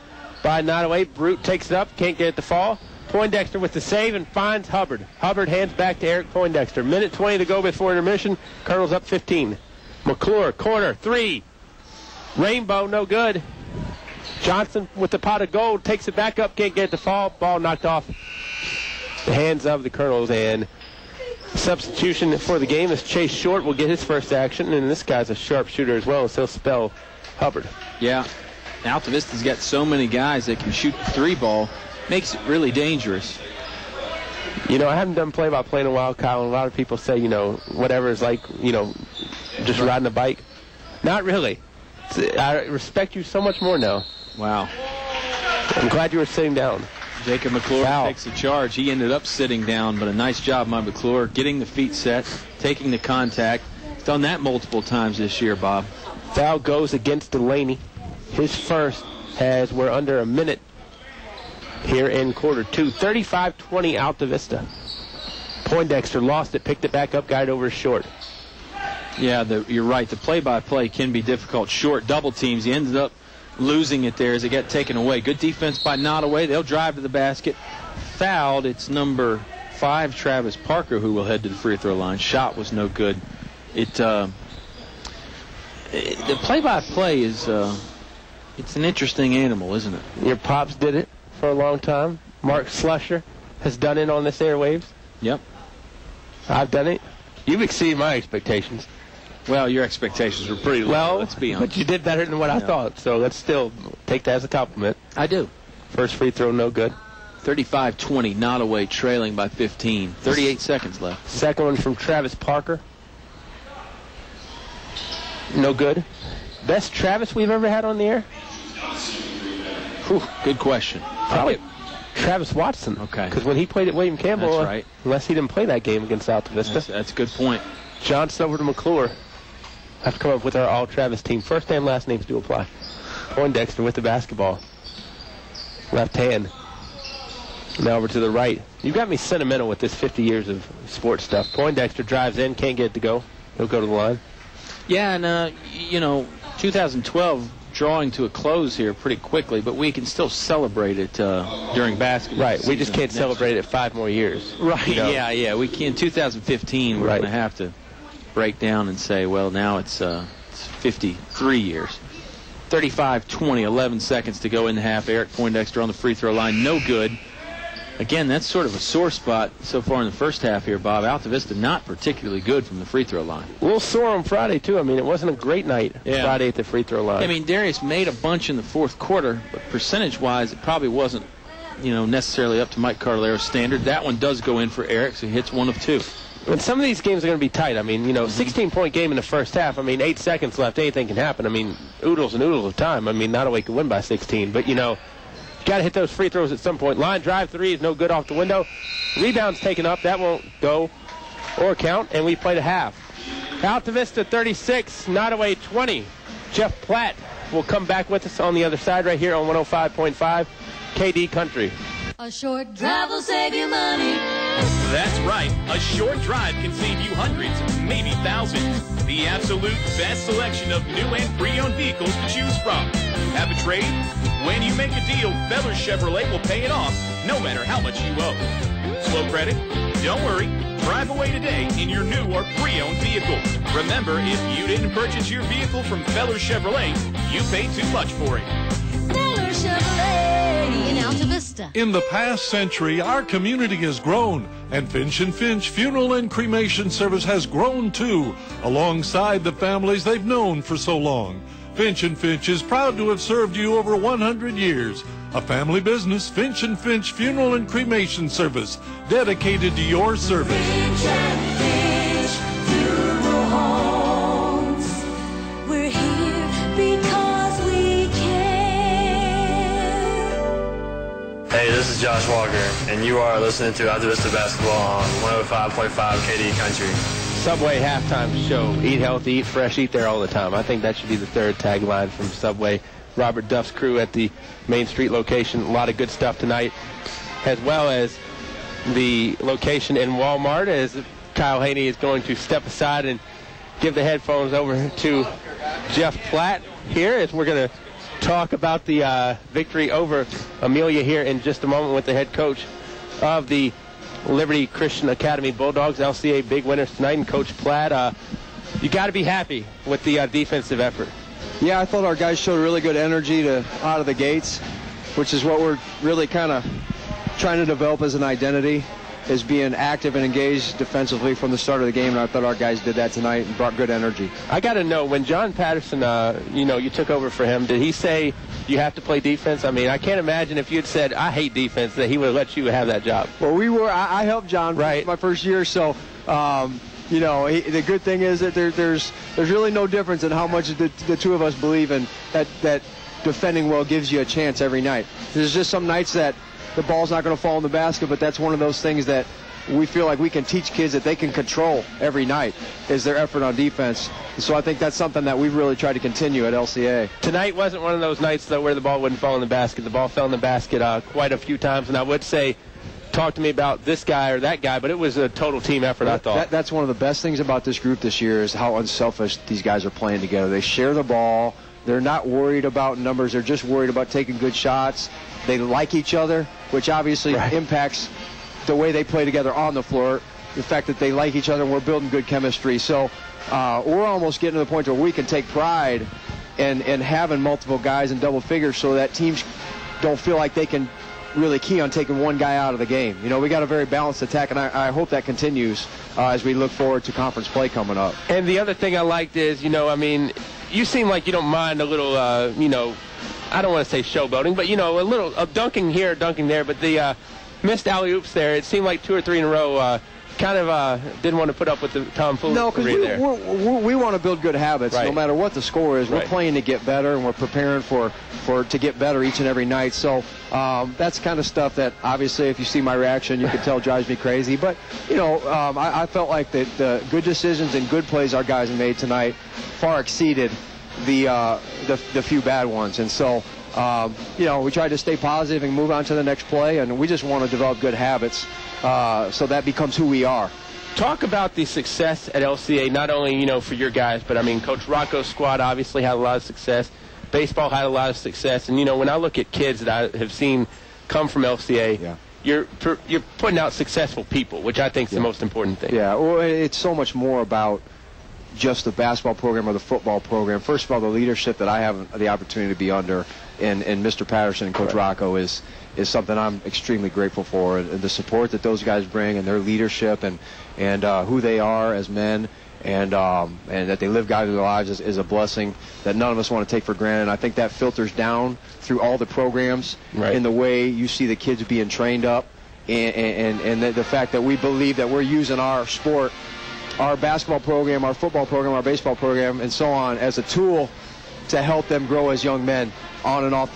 by Nottaway. Brute takes it up. Can't get it to fall. Poindexter with the save and finds Hubbard. Hubbard hands back to Eric Poindexter. Minute 20 to go before intermission. Colonel's up 15. McClure, corner, 3. Rainbow, no good. Johnson with the pot of gold takes it back up, can't get it to fall. Ball knocked off the hands of the Colonels, and substitution for the game is Chase Short will get his first action, and this guy's a sharpshooter as well, so he'll spell Hubbard. Yeah, Altavista's got so many guys that can shoot the 3-ball, makes it really dangerous. You know, I haven't done play-by-play in a while, Kyle, and a lot of people say, you know, whatever is like, you know, just riding a bike. Not really. I respect you so much more now. Wow. I'm glad you were sitting down. Jacob McClure takes the charge. He ended up sitting down, but a nice job by McClure getting the feet set, taking the contact. He's done that multiple times this year, Bob. Foul goes against Delaney. His first, as we're under a minute here in quarter 2. 35-20 Altavista. Poindexter lost it, picked it back up, got it over Short. Yeah, you're right. The play-by-play can be difficult. Short double teams. He ended up losing it there as it got taken away. Good defense by Nottaway. They'll drive to the basket. Fouled. It's number 5, Travis Parker, who will head to the free throw line. Shot was no good. The play-by-play is it's an interesting animal, isn't it? Your pops did it for a long time. Mark Slusher has done it on this airwaves. Yep. I've done it. You've exceeded my expectations. Well, your expectations were pretty low, well, let's be honest. But you did better than what I thought, so let's still take that as a compliment. I do. First free throw, no good. 35-20, Nottaway trailing by 15. 38 seconds left. Second one from Travis Parker. No good. Best Travis we've ever had on the air? Whew, good question. Probably Travis Watson. Okay. Because when he played at William Campbell, that's right. Unless he didn't play that game against Altavista. That's a good point. Johnson over to McClure. I have to come up with our all-Travis team. First and last names do apply. Poindexter with the basketball. Left hand. Now over to the right. You got me sentimental with this 50 years of sports stuff. Poindexter drives in, can't get it to go. He'll go to the line. Yeah, and, 2012 drawing to a close here pretty quickly, but we can still celebrate it during basketball Right, we just can't celebrate it 5 more years. Right, yeah. We can. 2015, we're going to have to break down and say, well, now it's 53 years. 35-20, 11 seconds to go in the half. Eric Poindexter on the free throw line, no good. Again, that's sort of a sore spot so far in the first half here, Bob. Altavista not particularly good from the free throw line. A little sore on Friday, too. I mean, it wasn't a great night Friday at the free throw line. I mean, Darius made a bunch in the fourth quarter, but percentage-wise, it probably wasn't, necessarily up to Mike Carlero's standard. That one does go in for Eric, so he hits 1 of 2. And some of these games are going to be tight. I mean, 16-point game in the first half. I mean, 8 seconds left, anything can happen. I mean, oodles and oodles of time. I mean, Nottaway could win by 16, but, got to hit those free throws at some point. Line drive 3 is no good off the window. Rebound's taken up. That won't go or count, and we played a half. Altavista 36, Nottaway 20. Jeff Platt will come back with us on the other side right here on 105.5 KD Country. A short drive will save you money. That's right. A short drive can save you hundreds, maybe thousands. The absolute best selection of new and pre-owned vehicles to choose from. Have a trade? When you make a deal, Feller Chevrolet will pay it off, no matter how much you owe. Slow credit? Don't worry. Drive away today in your new or pre-owned vehicle. Remember, if you didn't purchase your vehicle from Feller Chevrolet, you paid too much for it. Feller Chevrolet in Altavista. In the past century, our community has grown, and Finch & Finch Funeral and Cremation Service has grown too, alongside the families they've known for so long. Finch & Finch is proud to have served you over 100 years. A family business, Finch & Finch Funeral and Cremation Service, dedicated to your service. Finch & Finch Funeral Homes. We're here because we care. Hey, this is Josh Walker, and you are listening to Altavista Basketball on 105.5 KD Country. Subway halftime show. Eat healthy, eat fresh, eat there all the time. I think that should be the third tagline from Subway. Robert Duff's crew at the Main Street location. A lot of good stuff tonight, as well as the location in Walmart, as Kyle Haney is going to step aside and give the headphones over to Jeff Platt here, as we're going to talk about the victory over Amelia here in just a moment with the head coach of the Liberty Christian Academy Bulldogs. LCA big winners tonight, and Coach Platt, you got to be happy with the defensive effort. Yeah, I thought our guys showed really good energy out of the gates, which is what we're really kind of trying to develop as an identity, is being active and engaged defensively from the start of the game, and I thought our guys did that tonight and brought good energy. I got to know, when John Patterson, you took over for him, did he say you have to play defense? I mean, I can't imagine if you had said, I hate defense, that he would have let you have that job. Well, I helped John my first year, so, the good thing is that there's really no difference in how much the two of us believe in that defending well gives you a chance every night. There's just some nights that the ball's not going to fall in the basket, but that's one of those things that we feel like we can teach kids that they can control every night, is their effort on defense. So I think that's something that we've really tried to continue at LCA. Tonight wasn't one of those nights, though, where the ball wouldn't fall in the basket. The ball fell in the basket quite a few times, and I would say, talk to me about this guy or that guy, but it was a total team effort, I thought. That's one of the best things about this group this year, is how unselfish these guys are playing together. They share the ball. They're not worried about numbers. They're just worried about taking good shots. They like each other, which obviously impacts the way they play together on the floor, the fact that they like each other, and we're building good chemistry. So we're almost getting to the point where we can take pride in having multiple guys in double figures, so that teams don't feel like they can really key on taking one guy out of the game. We got a very balanced attack, and I hope that continues as we look forward to conference play coming up. And the other thing I liked is, you seem like you don't mind a little, I don't want to say showboating, but, a little dunking here, dunking there. But the missed alley-oops there, it seemed like 2 or 3 in a row, kind of didn't want to put up with the tomfoolery there. No, because we want to build good habits, no matter what the score is. We're playing to get better, and we're preparing to get better each and every night. So that's kind of stuff that, obviously, if you see my reaction, you can tell drives me crazy. But, I felt like the good decisions and good plays our guys made tonight far exceeded the few bad ones. And so, we tried to stay positive and move on to the next play, and we just want to develop good habits so that becomes who we are. Talk about the success at LCA, not only, for your guys, but, Coach Rocco's squad obviously had a lot of success. Baseball had a lot of success. And, when I look at kids that I have seen come from LCA, you're putting out successful people, which I think is the most important thing. Yeah, well, it's so much more about just the basketball program or the football program. First of all, the leadership that I have the opportunity to be under and Mr. Patterson and Coach Rocco is something I'm extremely grateful for, and the support that those guys bring and their leadership and who they are as men, and that they live godly lives is a blessing that none of us want to take for granted. And I think that filters down through all the programs in the way you see the kids being trained up, and the fact that we believe that we're using our sport, our basketball program, our football program, our baseball program, and so on, as a tool to help them grow as young men on and off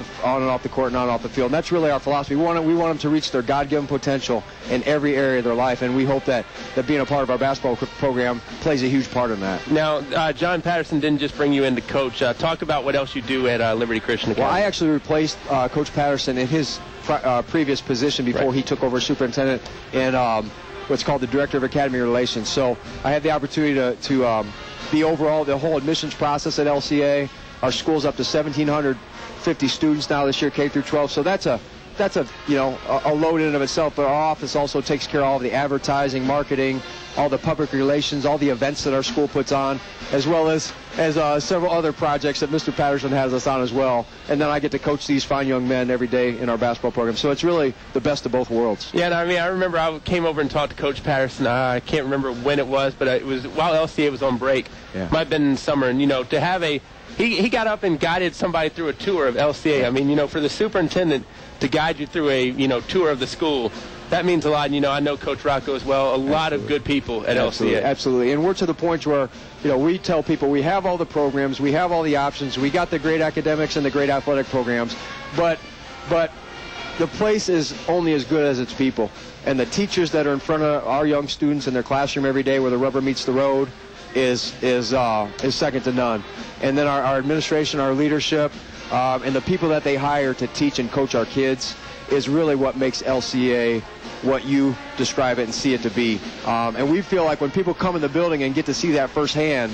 the court and on and off the field. And that's really our philosophy. We want them to reach their God-given potential in every area of their life, and we hope that being a part of our basketball program plays a huge part in that. Now, John Patterson didn't just bring you in to coach. Talk about what else you do at Liberty Christian Academy. Well, I actually replaced Coach Patterson in his previous position before he took over as superintendent in what's called the Director of Academy Relations. So I had the opportunity to be overall the whole admissions process at LCA. Our school's up to 1,750 students now this year, K through 12. So that's a load in and of itself. But our office also takes care of all of the advertising, marketing, all the public relations, all the events that our school puts on, as well as several other projects that Mr. Patterson has us on as well. And then I get to coach these fine young men every day in our basketball program. So it's really the best of both worlds. Yeah, and I remember I came over and talked to Coach Patterson. I can't remember when it was, but it was while LCA was on break. Might have been in summer. And, to have he got up and guided somebody through a tour of LCA. For the superintendent to guide you through a, tour of the school, that means a lot. I know Coach Rocco as well. A lot of good people at LCA. Absolutely. And we're to the point where, we tell people we have all the programs, we have all the options, we got the great academics and the great athletic programs, but the place is only as good as its people. And the teachers that are in front of our young students in their classroom every day where the rubber meets the road is second to none. And then our administration, our leadership, and the people that they hire to teach and coach our kids is really what makes LCA what you describe it and see it to be. And we feel like when people come in the building and get to see that firsthand,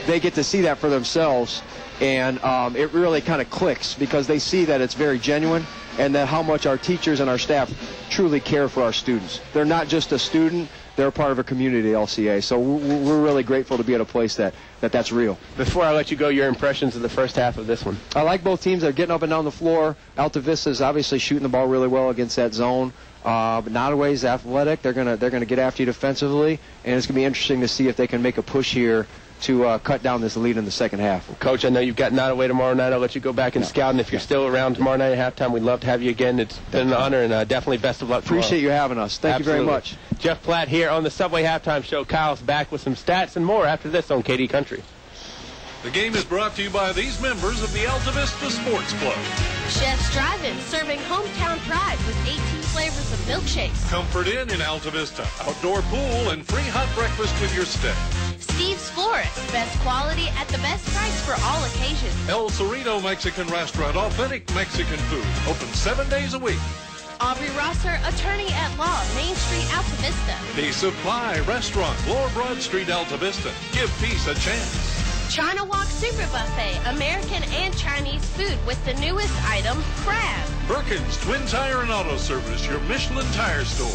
they get to see that for themselves, and it really kind of clicks because they see that it's very genuine and that how much our teachers and our staff truly care for our students. They're not just a student. they're a part of a community, LCA. So we're really grateful to be at a place that's real. Before I let you go, your impressions of the first half of this one? I like both teams. They're getting up and down the floor. Altavista is obviously shooting the ball really well against that zone. But Nottaway's athletic. They're gonna get after you defensively, and it's gonna be interesting to see if they can make a push here to cut down this lead in the second half. Coach, I know you've got Nottaway tomorrow night. I'll let you go back and scout, and if you're still around tomorrow night at halftime, we'd love to have you again. It's been an honor, and definitely best of luck tomorrow. Appreciate you having us. Thank Absolutely. you very much. Jeff Platt here on the Subway Halftime Show. Kyle's back with some stats and more after this on KD Country. The game is brought to you by these members of the Altavista Sports Club. Chef's Drive-In, serving hometown pride with 18 flavors of milkshakes. Comfort Inn in Altavista, outdoor pool, and free hot breakfast with your stay. Steve's Florist, best quality at the best price for all occasions. El Cerrito Mexican Restaurant, authentic Mexican food, open 7 days a week. Aubrey Rosser, attorney at law, Main Street, Altavista. The Supply Restaurant, Lower Broad Street, Altavista. Give peace a chance. China Walk Super Buffet, American and Chinese food with the newest item, crab. Perkins Twin Tire and Auto Service, your Michelin tire store.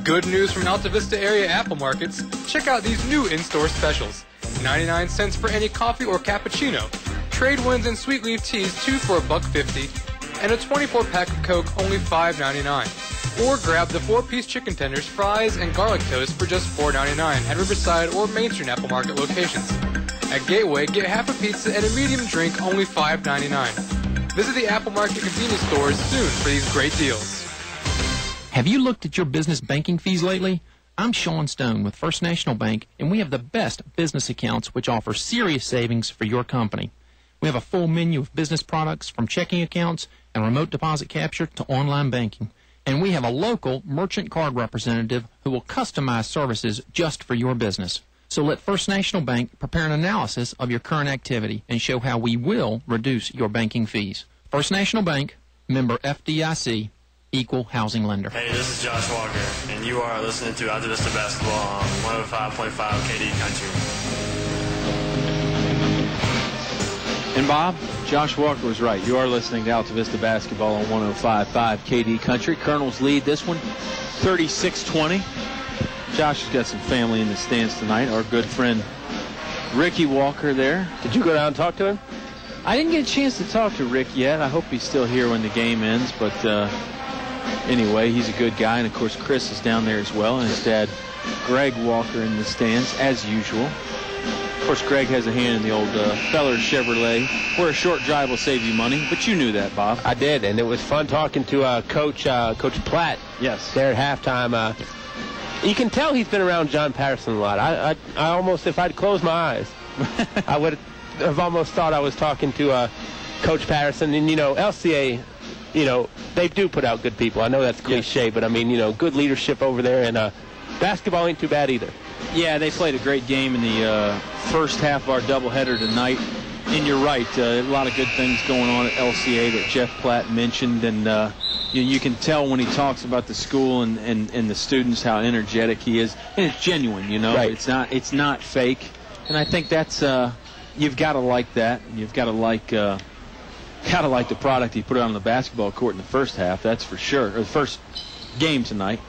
Good news from Altavista area Apple Markets. Check out these new in-store specials. 99 cents for any coffee or cappuccino. Trade ones and sweet leaf teas, 2 for $1.50. And a 24-pack of Coke, only $5.99. Or grab the 4-piece chicken tenders, fries, and garlic toast for just $4.99 at Riverside or Main Street Apple Market locations. At Gateway, get half a pizza and a medium drink, only $5.99. Visit the Apple Market convenience stores soon for these great deals. Have you looked at your business banking fees lately? I'm Sean Stone with First National Bank, and we have the best business accounts which offer serious savings for your company. We have a full menu of business products from checking accounts and remote deposit capture to online banking. And we have a local merchant card representative who will customize services just for your business. So let First National Bank prepare an analysis of your current activity and show how we will reduce your banking fees. First National Bank, member FDIC, equal housing lender. Hey, this is Josh Walker, and you are listening to Altavista Basketball on 105.5 KD Country. And Bob, Josh Walker was right. You are listening to Altavista Basketball on 105.5 KD Country. Colonels lead this one 36-20. Josh has got some family in the stands tonight. Our good friend Ricky Walker there. Did you go down and talk to him? I didn't get a chance to talk to Rick yet. I hope he's still here when the game ends. But anyway, he's a good guy. And, of course, Chris is down there as well. And his dad, Greg Walker, in the stands, as usual. Of course, Greg has a hand in the old Feller Chevrolet, where a short drive will save you money. But you knew that, Bob. I did, and it was fun talking to Coach Platt. Yes. There at halftime. You can tell he's been around John Patterson a lot. I almost, if I'd closed my eyes, I would have almost thought I was talking to Coach Patterson. And, LCA, they do put out good people. I know that's cliche, but, I mean, good leadership over there. And basketball ain't too bad either. Yeah, they played a great game in the first half of our doubleheader tonight. And you're right, a lot of good things going on at LCA that Jeff Platt mentioned. And you can tell when he talks about the school and the students how energetic he is. And it's genuine, Right. It's not fake. And I think that's you've got to like that. You've got to like the product he put out on the basketball court in the first half. That's for sure. Or the first game tonight.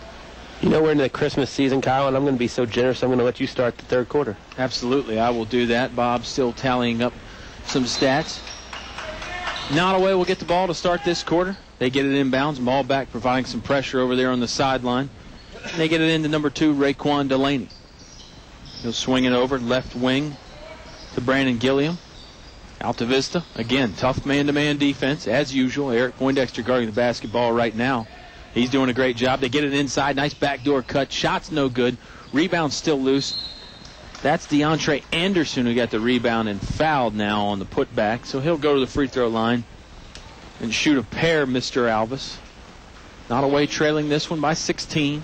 We're in the Christmas season, Kyle, and I'm going to be so generous, I'm going to let you start the third quarter. Absolutely, I will do that. Bob's still tallying up some stats. Nottaway will get the ball to start this quarter. They get it inbounds, ball back, providing some pressure over there on the sideline. And they get it into number 2, Raekwon Delaney. He'll swing it over, left wing to Brandon Gilliam. Altavista, again, tough man-to-man defense, as usual. Eric Poindexter guarding the basketball right now. He's doing a great job. They get it inside. Nice backdoor cut. Shot's no good. Rebound still loose. That's DeAndre Anderson who got the rebound and fouled now on the putback. So he'll go to the free throw line and shoot a pair, Mr. Alvis. Nottaway trailing this one by 16.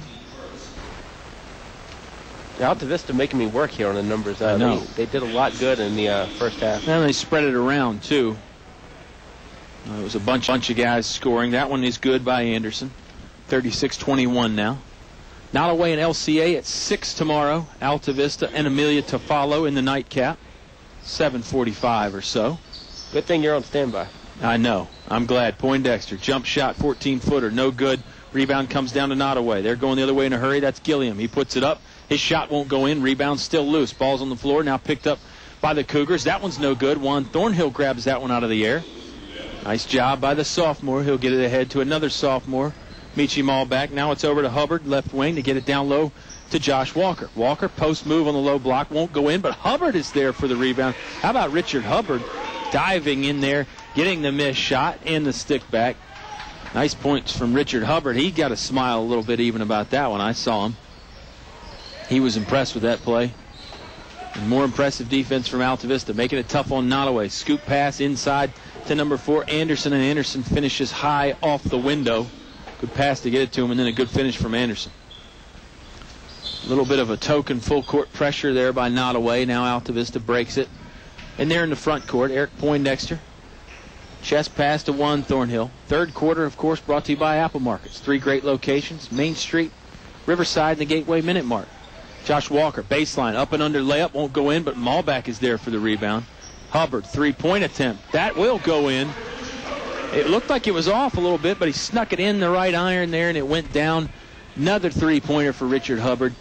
Altavista making me work here on the numbers. I know. They did a lot good in the first half. And they spread it around, too. It was a bunch of guys scoring. That one is good by Anderson. 36-21 now. Nottaway and LCA at 6 tomorrow. Altavista and Amelia to follow in the nightcap. 7:45 or so. Good thing you're on standby. I know. I'm glad. Poindexter, jump shot, 14-footer, no good. Rebound comes down to Nottaway. They're going the other way in a hurry. That's Gilliam. He puts it up. His shot won't go in. Rebound still loose. Ball's on the floor. Now picked up by the Cougars. That one's no good. Juan Thornhill grabs that one out of the air. Nice job by the sophomore. He'll get it ahead to another sophomore. Michi Malbeck. Now it's over to Hubbard, left wing, to get it down low to Josh Walker. Walker, post move on the low block. Won't go in, but Hubbard is there for the rebound. How about Richard Hubbard diving in there, getting the missed shot and the stick back. Nice points from Richard Hubbard. He got a smile a little bit even about that one. I saw him. He was impressed with that play. And more impressive defense from Altavista, making it tough on Nottaway. Scoop pass inside to number 4, Anderson, and Anderson finishes high off the window. Good pass to get it to him, and then a good finish from Anderson. A little bit of a token full court pressure there by Nottaway. Now Altavista breaks it. And there in the front court, Eric Poindexter. Chest pass to Juan Thornhill. Third quarter, of course, brought to you by Apple Markets. 3 great locations: Main Street, Riverside, and the Gateway Minute Mark. Josh Walker, baseline, up and under layup, won't go in, but Malbeck is there for the rebound. Hubbard, 3-point attempt. That will go in. It looked like it was off a little bit, but he snuck it in the right iron there, and it went down. Another 3-pointer for Richard Hubbard.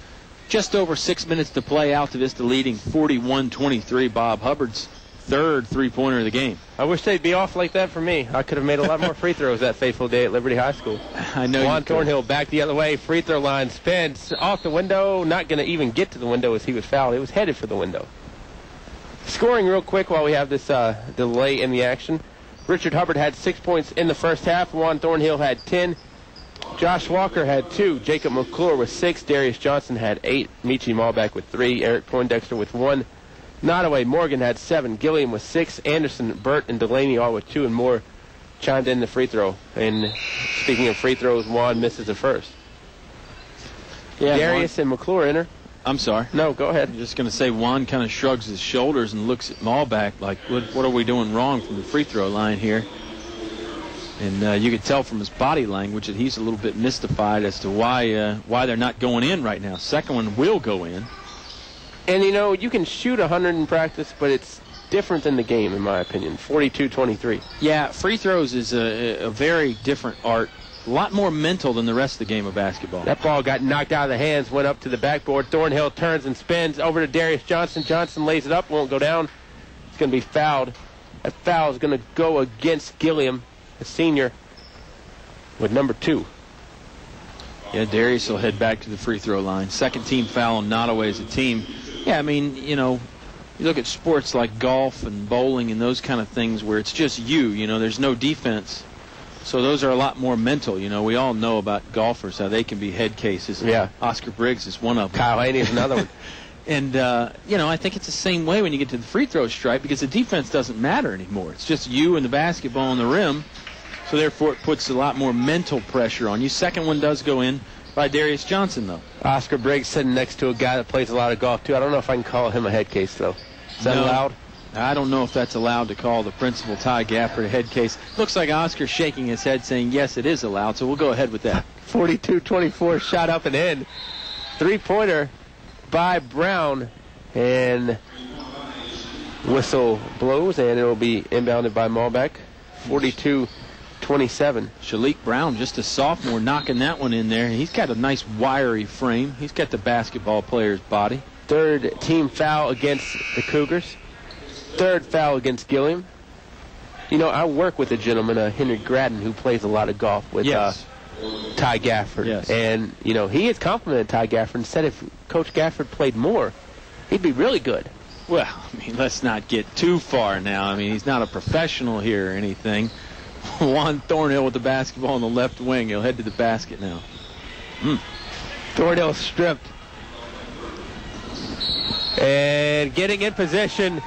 Just over 6 minutes to play. Altavista leading 41-23. Bob Hubbard's third 3-pointer of the game. I wish they'd be off like that for me. I could have made a lot more free throws that fateful day at Liberty High School. I know. Juan Thornhill back the other way. Free throw line spins off the window. Not going to even get to the window as he was fouled. It was headed for the window. Scoring real quick while we have this delay in the action. Richard Hubbard had 6 points in the first half. Juan Thornhill had 10. Josh Walker had 2. Jacob McClure with 6. Darius Johnson had 8. Michi Malbeck with 3. Eric Poindexter with 1. Nottaway Morgan had 7. Gilliam with 6. Anderson, Burt, and Delaney all with 2, and Moore chimed in the free throw. And speaking of free throws, Juan misses the first. Yeah, Darius and McClure enter. I'm sorry. No, go ahead. I'm just going to say Juan kind of shrugs his shoulders and looks at Malbeck like, what are we doing wrong from the free throw line here? And you could tell from his body language that he's a little bit mystified as to why they're not going in right now. Second one will go in. And, you know, you can shoot 100 in practice, but it's different than the game, in my opinion. 42-23. Yeah, free throws is a very different art. A lot more mental than the rest of the game of basketball. That ball got knocked out of the hands, went up to the backboard. Thornhill turns and spins over to Darius Johnson. Johnson lays it up, won't go down. It's going to be fouled. That foul is going to go against Gilliam, a senior, with number 2. Yeah, Darius will head back to the free throw line. Second team foul on Nottaway as a team. Yeah, I mean, you know, you look at sports like golf and bowling and those kind of things where it's just you know, there's no defense. So those are a lot more mental. You know, we all know about golfers, how they can be head cases. Yeah. Oscar Briggs is one of them. Kyle Haney is another one. And, you know, I think it's the same way when you get to the free throw stripe because the defense doesn't matter anymore. It's just you and the basketball on the rim. So, therefore, it puts a lot more mental pressure on you. Second one does go in by Darius Johnson, though. Oscar Briggs sitting next to a guy that plays a lot of golf, too. I don't know if I can call him a head case, though. Is that allowed? I don't know if that's allowed to call the principal, Ty Gafford, a head case. Looks like Oscar shaking his head saying, yes, it is allowed, so we'll go ahead with that. 42-24, shot up and in. 3-pointer by Brown, and whistle blows, and it will be inbounded by Malbeck. 42-27. Shalik Brown, just a sophomore, knocking that one in there. He's got a nice wiry frame. He's got the basketball player's body. Third team foul against the Cougars. Third foul against Gilliam. You know, I work with a gentleman, Henry Gradden, who plays a lot of golf with Ty Gafford. Yes. And, you know, he has complimented Ty Gafford and said if Coach Gafford played more, he'd be really good. Well, I mean, let's not get too far now. I mean, he's not a professional here or anything. Juan Thornhill with the basketball on the left wing. He'll head to the basket now. Thornhill stripped. And getting in position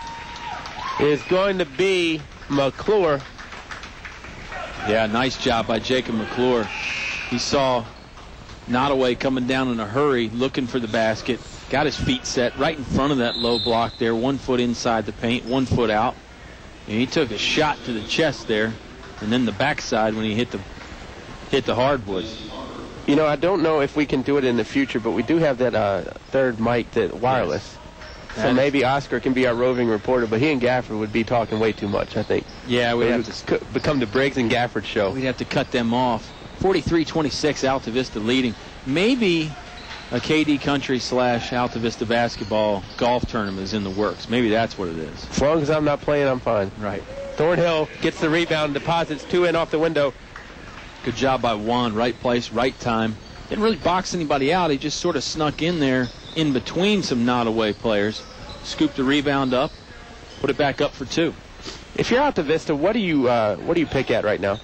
is going to be McClure. Yeah, nice job by Jacob McClure. He saw Nottaway coming down in a hurry, looking for the basket. Got his feet set right in front of that low block there. 1 foot inside the paint, 1 foot out. And he took a shot to the chest there, and then the backside when he hit the hardwoods. You know, I don't know if we can do it in the future, but we do have that third mic, that wireless. Yes. So maybe Oscar can be our roving reporter, but he and Gafford would be talking way too much, I think. Yeah, we'd have to become the Briggs and Gafford show. We'd have to cut them off. 43-26, Altavista leading. Maybe a KD Country / Altavista basketball golf tournament is in the works. Maybe that's what it is. As long as I'm not playing, I'm fine. Right. Thornhill gets the rebound, deposits 2 in off the window. Good job by Juan. Right place, right time. Didn't really box anybody out. He just sort of snuck in there in between some Nottaway players. Scooped the rebound up, put it back up for 2. If you're Altavista, what do you pick at right now?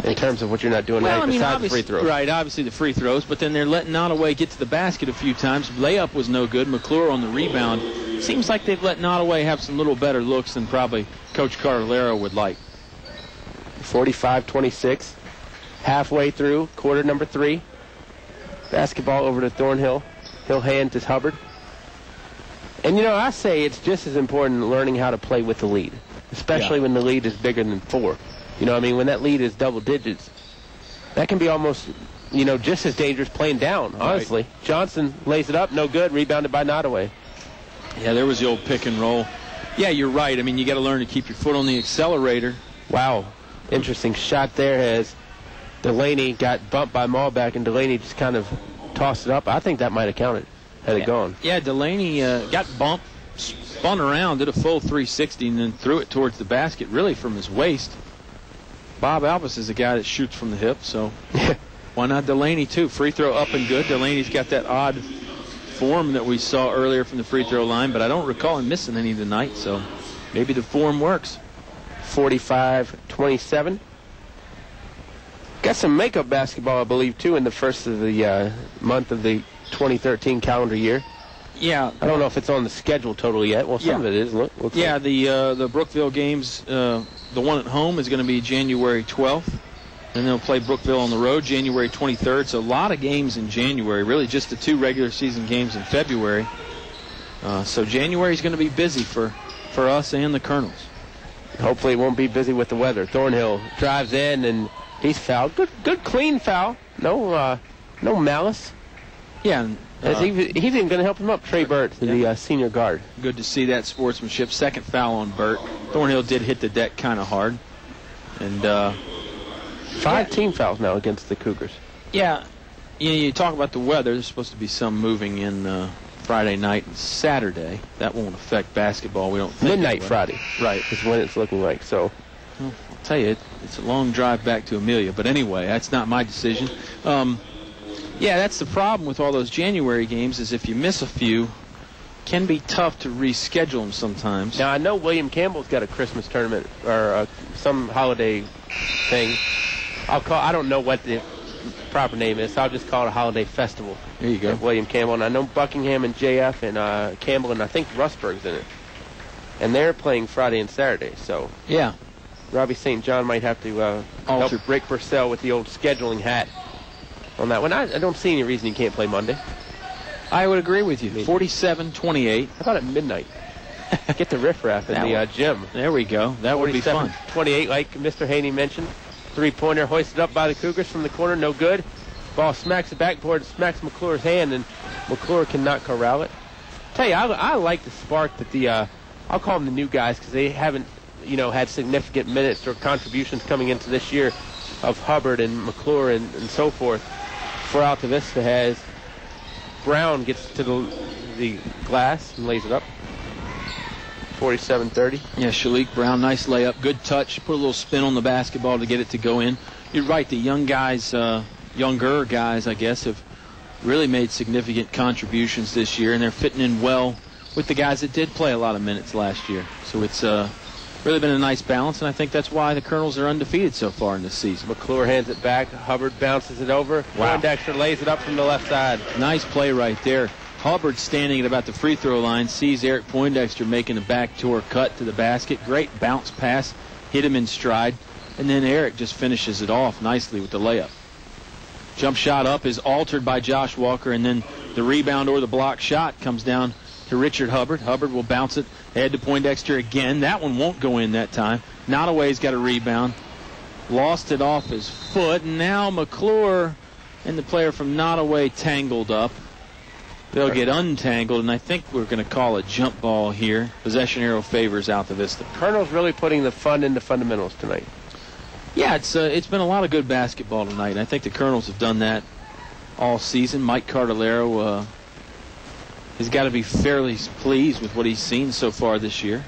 In terms of what you're not doing besides the free throws. Right, obviously the free throws, but then they're letting Nottaway get to the basket a few times. Layup was no good. McClure on the rebound. Seems like they've let Nottaway have some little better looks than probably Coach Carvalero would like. 45-26. Halfway through, quarter number 3. Basketball over to Thornhill. He'll hand to Hubbard. And, I say it's just as important learning how to play with the lead, especially when the lead is bigger than 4. When that lead is double digits, that can be almost, just as dangerous playing down, honestly. Right. Johnson lays it up, no good, rebounded by Nottaway. Yeah, there was the old pick and roll. Yeah, you're right. You got to learn to keep your foot on the accelerator. Wow. Interesting shot there as Delaney got bumped by Malbeck, and Delaney just kind of tossed it up. I think that might have counted had it gone. Yeah, Delaney got bumped, spun around, did a full 360, and then threw it towards the basket, really from his waist. Bob Alvis is a guy that shoots from the hip, so why not Delaney, too? Free throw up and good. Delaney's got that odd form that we saw earlier from the free throw line, but I don't recall him missing any tonight, so maybe the form works. 45-27. Got some makeup basketball, I believe, too, in the first of the month of the 2013 calendar year. Yeah. I don't know if it's on the schedule totally yet. Well, some of it is. Looks yeah, like. The Brookville games, the one at home is going to be January 12th. And they'll play Brookville on the road January 23rd. So a lot of games in January, really just the 2 regular season games in February. So January is going to be busy for us and the Colonels. Hopefully it won't be busy with the weather. Thornhill drives in, and he's fouled. Good clean foul. No malice. Yeah. He's even going to help him up, Trey Burt, the senior guard. Good to see that sportsmanship. Second foul on Burt. Thornhill did hit the deck kind of hard. And 5 team fouls now against the Cougars. Yeah. You talk about the weather. There's supposed to be some moving in Friday night and Saturday. That won't affect basketball, we don't think. Midnight Friday. Right. Is when it's looking like. So, well, I'll tell you, it's a long drive back to Amelia. But anyway, that's not my decision. Yeah, that's the problem with all those January games is if you miss a few, can be tough to reschedule them sometimes. Now, I know William Campbell's got a Christmas tournament or some holiday thing. I don't know what the proper name is, so I'll just call it a holiday festival. There you go. William Campbell. And I know Buckingham and JF and Campbell and I think Rustburg's in it. And they're playing Friday and Saturday, so. Yeah. Robbie St. John might have to help Rick Purcell with the old scheduling hat on that one. I don't see any reason he can't play Monday. I would agree with you. 47-28. How about at midnight? Get the riffraff in the gym. There we go. That would be fun. 28, like Mr. Haney mentioned. 3-pointer hoisted up by the Cougars from the corner. No good. Ball smacks the backboard, smacks McClure's hand, and McClure cannot corral it. Tell you, I like the spark that the, I'll call them the new guys because they haven't, had significant minutes or contributions coming into this year of Hubbard and McClure and so forth. For Altavista has Brown gets to the glass and lays it up. 47-30. Yeah, Shalik Brown, nice layup, good touch. Put a little spin on the basketball to get it to go in. You're right, the young guys, younger guys, I guess, have really made significant contributions this year, and they're fitting in well with the guys that did play a lot of minutes last year. So it's really been a nice balance, and I think that's why the Colonels are undefeated so far in this season. McClure hands it back. Hubbard bounces it over. Wow. Poindexter lays it up from the left side. Nice play right there. Hubbard standing at about the free throw line, sees Eric Poindexter making a backdoor cut to the basket. Great bounce pass, hit him in stride, and then Eric just finishes it off nicely with the layup. Jump shot up is altered by Josh Walker, and then the rebound or the block shot comes down to Richard Hubbard. Hubbard will bounce it ahead to Poindexter again. That one won't go in that time. Nottaway's got a rebound. Lost it off his foot, and now McClure and the player from Nottaway tangled up. They'll get untangled, and I think we're going to call a jump ball here. Possession arrow favors Altavista. Colonel's really putting the fun into fundamentals tonight. Yeah, it's been a lot of good basketball tonight, and I think the Colonels have done that all season. Mike Cardellaro has got to be fairly pleased with what he's seen so far this year.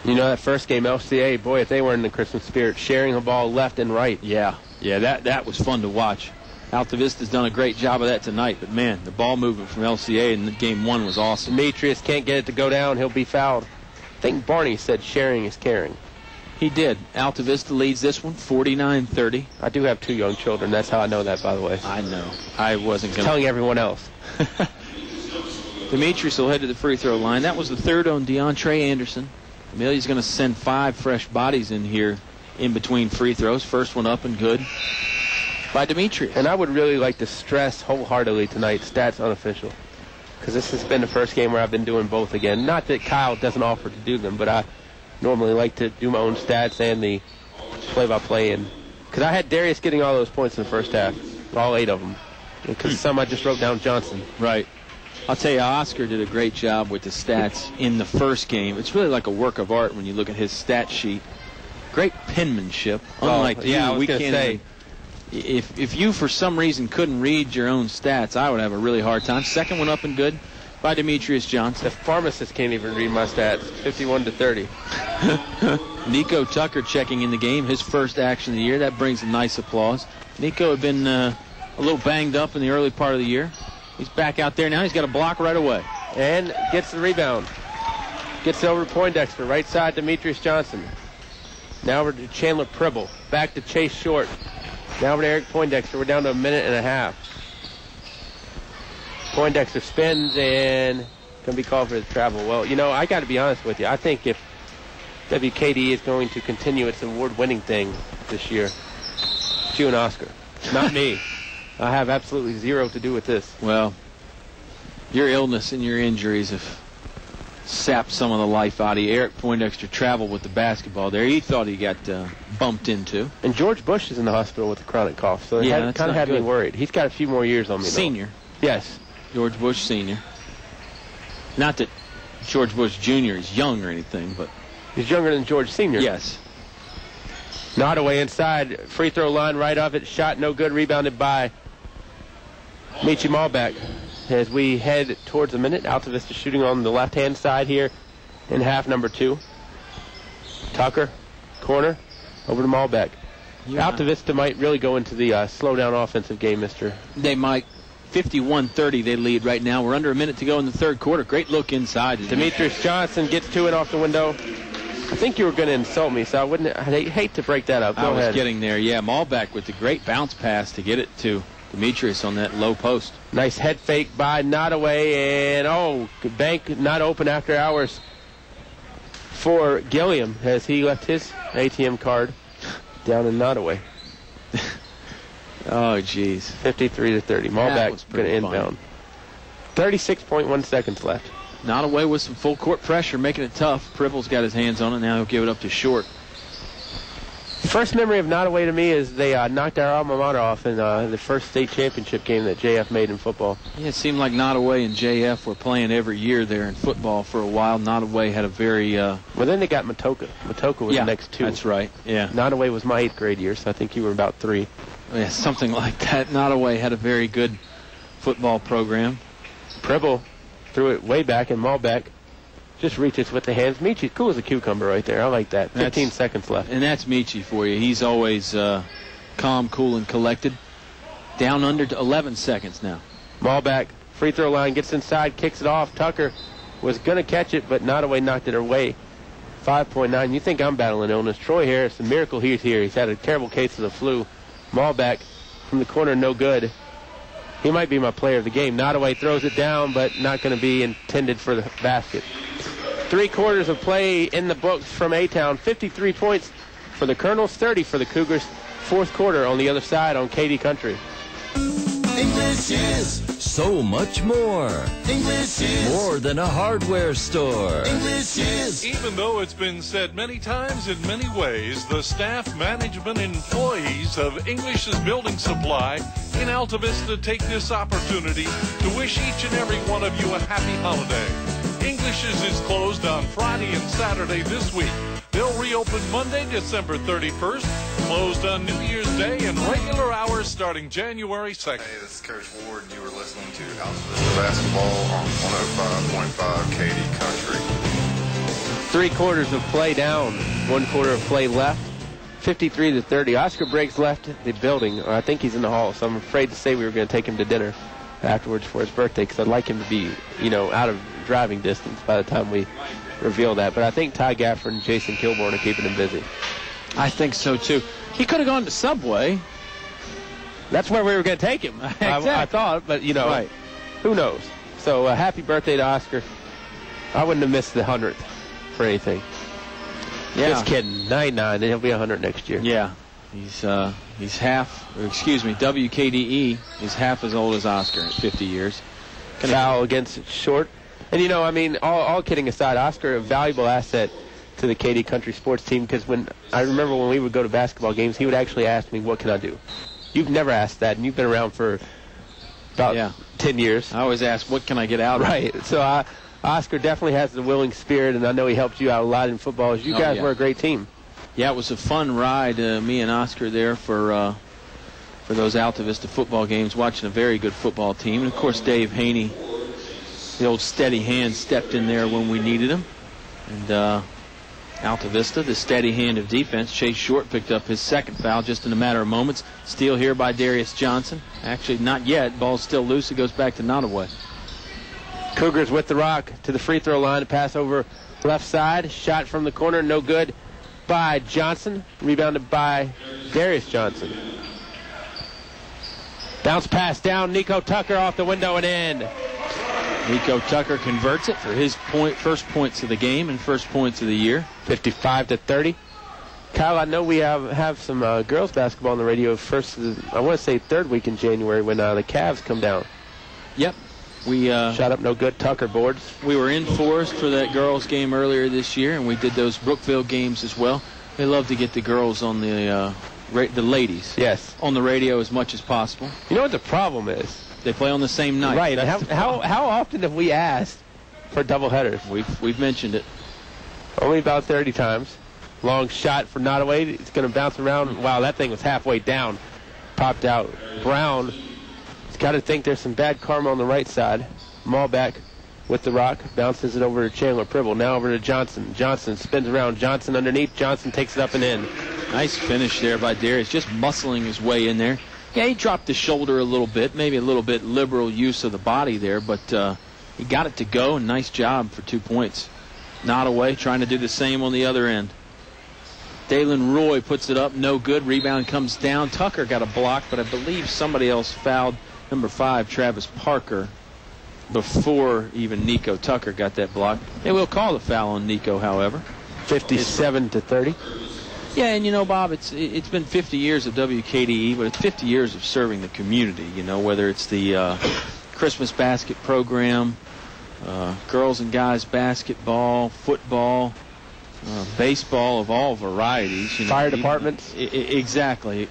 You know, that first game, LCA, boy, if they were in the Christmas spirit, sharing the ball left and right. Yeah, that was fun to watch. Altavista's done a great job of that tonight, but man, the ball movement from LCA in game 1 was awesome. Demetrius can't get it to go down. He'll be fouled. I think Barney said sharing is caring. He did. Altavista leads this one 49-30. I do have 2 young children. That's how I know that, by the way. I know. I wasn't going to. Telling everyone else. Demetrius will head to the free throw line. That was the third on DeAndre Anderson. Amelia's going to send 5 fresh bodies in here in between free throws. First one up and good by Demetrius. And I would really like to stress wholeheartedly tonight, stats unofficial. Because this has been the first game where I've been doing both again. Not that Kyle doesn't offer to do them, but I normally like to do my own stats and the play-by-play. And because I had Darius getting all those points in the first half, all 8 of them. Because some I just wrote down Johnson. Right. I'll tell you, Oscar did a great job with the stats in the first game. It's really like a work of art when you look at his stat sheet. Great penmanship. Unlike you, we can't say. If you for some reason couldn't read your own stats, I would have a really hard time. Second one up and good by Demetrius Johnson. The pharmacist can't even read my stats. 51-30. Nico Tucker checking in the game, his first action of the year. That brings a nice applause. Nico had been a little banged up in the early part of the year. He's back out there now. He's got a block right away. And gets the rebound. Gets over to Poindexter. Right side, Demetrius Johnson. Now over to Chandler Pribble. Back to Chase Short. Now over to Eric Poindexter. We're down to a minute and a half. Poindexter spins and going to be called for the travel. Well, you know, I got to be honest with you. I think if WKD is going to continue its award-winning thing this year, it's you and Oscar, not me. I have absolutely zero to do with this. Well, your illness and your injuries have sapped some of the life out of you. Eric Poindexter traveled with the basketball there. He thought he got bumped into. And George Bush is in the hospital with a chronic cough, so it kind of had me worried. He's got a few more years on me, Senior. Though. Yes. George Bush Senior. Not that George Bush Jr. is young or anything, but... He's younger than George Senior. Yes. Nottaway inside. Free throw line right of it. Shot no good. Rebounded by Michi Malbeck. As we head towards a minute, Altavista shooting on the left-hand side here in half number 2. Tucker, corner, over to Malbeck. Altavista might really go into the slow-down offensive game, mister. They might. 51-30 they lead right now. We're under a minute to go in the third quarter. Great look inside. Demetrius Johnson gets to it off the window. I think you were going to insult me, so I hate to break that up. Go ahead. I was getting there. Yeah, Malbeck with the great bounce pass to get it to Demetrius on that low post. Nice head fake by Nottaway, and bank not open after hours for Gilliam as he left his ATM card down in Nottaway. Oh, jeez. 53-30. Malbeck going to inbound. 36.1 seconds left. Nottaway with some full court pressure, making it tough. Pribble's got his hands on it. Now he'll give it up to Short. First memory of Nottaway to me is they knocked our alma mater off in the first state championship game that JF made in football. Yeah, it seemed like Nottaway and JF were playing every year there in football for a while. Nottaway had a very... Well, then they got Matoka. Matoka was the next 2. That's right, yeah. Nottaway was my 8th grade year, so I think you were about 3. Yeah, something like that. Nottaway had a very good football program. Pribble threw it way back, and Malbeck just reaches with the hands. Michi's cool as a cucumber right there. I like that. 15 seconds left. And that's Michi for you. He's always calm, cool, and collected. Down under to 11 seconds now. Malbeck, free throw line, gets inside, kicks it off. Tucker was going to catch it, but Nottaway knocked it away. 5.9. You think I'm battling illness. Troy Harris, a miracle he's here. He's had a terrible case of the flu. Malbeck from the corner, no good. He might be my player of the game. Nottaway throws it down, but not going to be intended for the basket. 3 quarters of play in the books from A-Town. 53 points for the Colonels, 30 for the Cougars. 4th quarter on the other side on KD Country. English is so much more. English is more than a hardware store. English is. Even though it's been said many times in many ways, the staff, management, and employees of English's Building Supply in Altavista take this opportunity to wish each and every one of you a happy holiday. English's is closed on Friday and Saturday this week, They'll reopen Monday, December 31st, closed on New Year's Day, and regular hours starting January 2nd. Hey, this is Coach Ward. You were listening to Altavista Basketball on 105.5 KD Country. 3 quarters of play down, 1 quarter of play left, 53-30. Oscar Briggs left the building, or I think he's in the hall, so I'm afraid to say we were going to take him to dinner afterwards for his birthday, because I'd like him to be, out of driving distance by the time we reveal that. But I think Ty Gafford and Jason Kilborn are keeping him busy. I think so, too. He could have gone to Subway. That's where we were going to take him. Exactly. I thought, but, right. Who knows? So happy birthday to Oscar. I wouldn't have missed the 100th for anything. Yeah. Just kidding. 99, and he'll be 100 next year. Yeah. He's WKDE is half as old as Oscar at 50 years. Foul against Short. And, all kidding aside, Oscar, a valuable asset to the KD Country sports team, because I remember when we would go to basketball games, he would actually ask me, what can I do? You've never asked that, and you've been around for about 10 years. I always ask, what can I get out of it? Right. So Oscar definitely has the willing spirit, and I know he helped you out a lot in football. You guys were a great team. Yeah, it was a fun ride, me and Oscar there for those Altavista football games, watching a very good football team. And, of course, Dave Haney, the old steady hand, stepped in there when we needed him. And Altavista, the steady hand of defense. Chase Short picked up his second foul just in a matter of moments. Steal here by Darius Johnson. Actually, not yet. Ball's still loose. It goes back to Nottaway. Cougars with the rock to the free throw line. Pass over left side. Shot from the corner. No good by Johnson. Rebounded by Darius Johnson. Bounce pass down. Nico Tucker off the window and in. Nico Tucker converts it for his first points of the game and first points of the year. 55-30. Kyle, I know we have some girls basketball on the radio I want to say third week in January when the Cavs come down. Yep. We shot up no good. Tucker boards. We were in Forest for that girls game earlier this year, and we did those Brookville games as well. They love to get the girls on the ladies. Yes. On the radio as much as possible. You know what the problem is? They play on the same night. Right. How often have we asked for doubleheaders? We've mentioned it. Only about 30 times. Long shot for Nottaway. It's going to bounce around. Wow, that thing was halfway down. Popped out. Brown. He's got to think there's some bad karma on the right side. Malbeck with the rock. Bounces it over to Chandler Pribble. Now over to Johnson. Johnson spins around. Johnson underneath. Johnson takes it up and in. Nice finish there by Darius. Just muscling his way in there. Yeah, he dropped the shoulder a little bit. Maybe a little bit liberal use of the body there. But he got it to go. And nice job for 2 points. Nottaway trying to do the same on the other end. Dalen Roy puts it up. No good. Rebound comes down. Tucker got a block, but I believe somebody else fouled number 5, Travis Parker, before even Nico Tucker got that block. They will call the foul on Nico, however. 57-30. Yeah, and Bob, it's been 50 years of WKDE, but it's 50 years of serving the community. Whether it's the Christmas basket program, girls and guys basketball, football, baseball of all varieties. Fire departments. Exactly.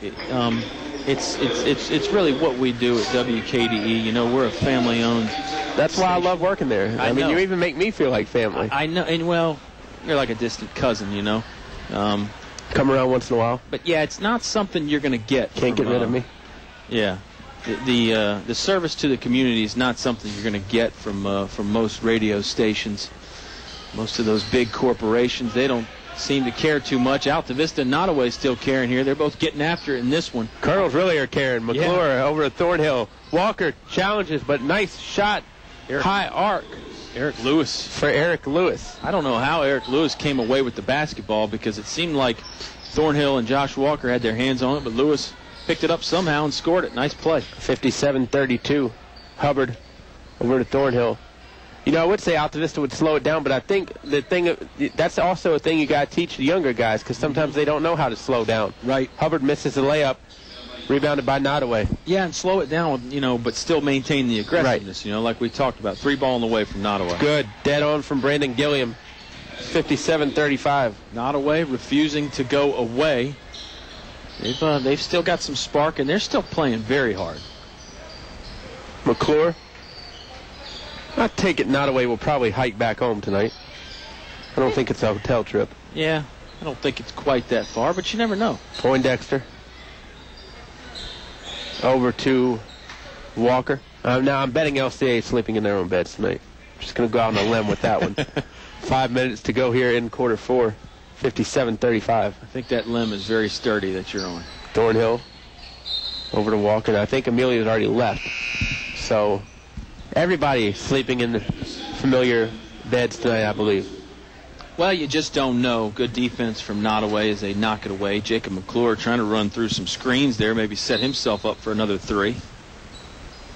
It's really what we do at WKDE. We're a family-owned. That's why I love working there. I mean, you even make me feel like family. I know, and you're like a distant cousin. Come around once in a while. But yeah, it's not something you're going to get. Can't get rid of me. Yeah, the service to the community is not something you're going to get from most radio stations. Most of those big corporations, they don't seem to care too much. Altavista and Nottaway still caring here. They're both getting after it in this one. Colonels really are caring. McClure over at Thornhill. Walker challenges, but nice shot. High arc. Eric Lewis. For Eric Lewis. I don't know how Eric Lewis came away with the basketball, because it seemed like Thornhill and Josh Walker had their hands on it, but Lewis picked it up somehow and scored it. Nice play. 57-32. Hubbard over to Thornhill. I would say Altavista would slow it down, but I think that's also a thing you got to teach the younger guys, because sometimes they don't know how to slow down. Right. Hubbard misses the layup, rebounded by Nottaway. Yeah, and slow it down, but still maintain the aggressiveness, right. Like we talked about. 3 ball on the way from Nottaway. Good. Dead on from Brandon Gilliam. 57-35. Nottaway refusing to go away. They've still got some spark, and they're still playing very hard. McClure. I take it Nottaway will probably hike back home tonight. I don't think it's a hotel trip. Yeah. I don't think it's quite that far, but you never know. Poindexter. Over to Walker. Now I'm betting LCA is sleeping in their own beds tonight. Just going to go out on a limb with that one. 5 minutes to go here in quarter 4. 57-35. I think that limb is very sturdy that you're on. Thornhill over to Walker. And I think Amelia's already left. So everybody sleeping in the familiar beds tonight, I believe. Well, you just don't know. Good defense from Nottaway as they knock it away. Jacob McClure trying to run through some screens there, maybe set himself up for another 3.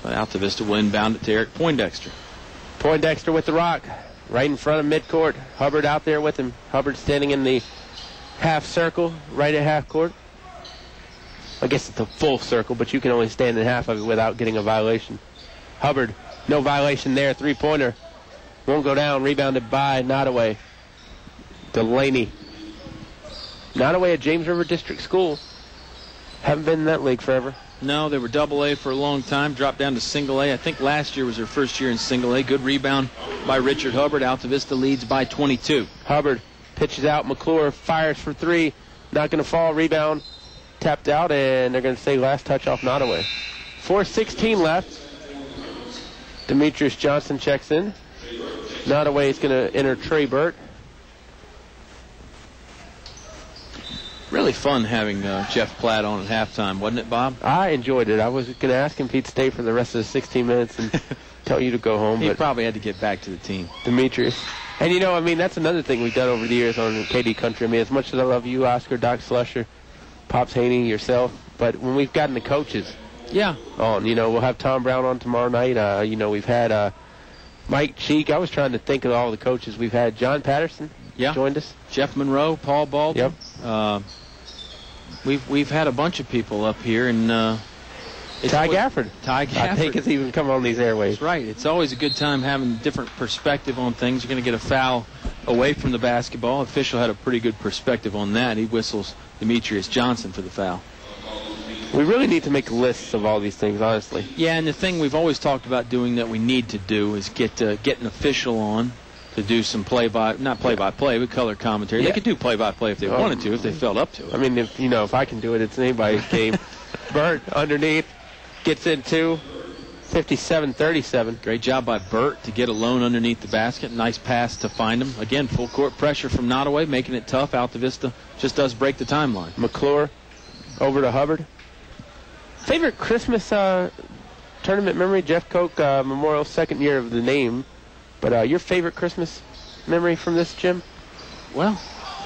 But Altavista will inbound it to Eric Poindexter. Poindexter with the rock. Right in front of midcourt. Hubbard out there with him. Hubbard standing in the half circle, right at half court. I guess it's a full circle, but you can only stand in half of it without getting a violation. Hubbard, no violation there. 3-pointer. Won't go down. Rebounded by Nottaway. Delaney. Nottaway at James River District School. Haven't been in that league forever. No, they were AA for a long time, dropped down to single A. I think last year was their first year in single A. Good rebound by Richard Hubbard. Altavista leads by 22. Hubbard pitches out. McClure fires for 3. Not going to fall. Rebound tapped out, and they're going to say last touch off Nottaway. 4:16 left. Demetrius Johnson checks in. Nottaway is going to enter Trey Burt. Really fun having Jeff Platt on at halftime, wasn't it, Bob? I enjoyed it. I was going to ask him if he'd stay for the rest of the 16 minutes and tell you to go home. He but probably had to get back to the team. Demetrius. And, you know, I mean, that's another thing we've done over the years on KD Country. I mean, as much as I love you, Oscar, Doc Slusher, Pops Haney, yourself, but when we've gotten the coaches on, you know, we'll have Tom Brown on tomorrow night. You know, we've had Mike Cheek. I was trying to think of all the coaches we've had. John Patterson joined us. Jeff Monroe, Paul Baldwin. Yep. We've had a bunch of people up here, and Ty Gafford. Ty Gafford. I think it's even come on these airwaves. That's right. It's always a good time having a different perspective on things. You're going to get a foul away from the basketball. Official had a pretty good perspective on that. He whistles Demetrius Johnson for the foul. We really need to make lists of all these things, honestly. Yeah, and the thing we've always talked about doing that we need to do is get an official on to do some not play-by-play, but color commentary. Yeah. They could do play-by-play if they wanted to, if they felt up to it. I mean, if I can do it, it's anybody's game. Burt underneath, gets in 2, 57-37. Great job by Burt to get alone underneath the basket. Nice pass to find him. Again, full court pressure from Nottaway, making it tough. Altavista just does break the timeline. McClure over to Hubbard. Favorite Christmas tournament memory? Jeff Koch Memorial, 2nd year of the name. But your favorite Christmas memory from this, Jim? Well,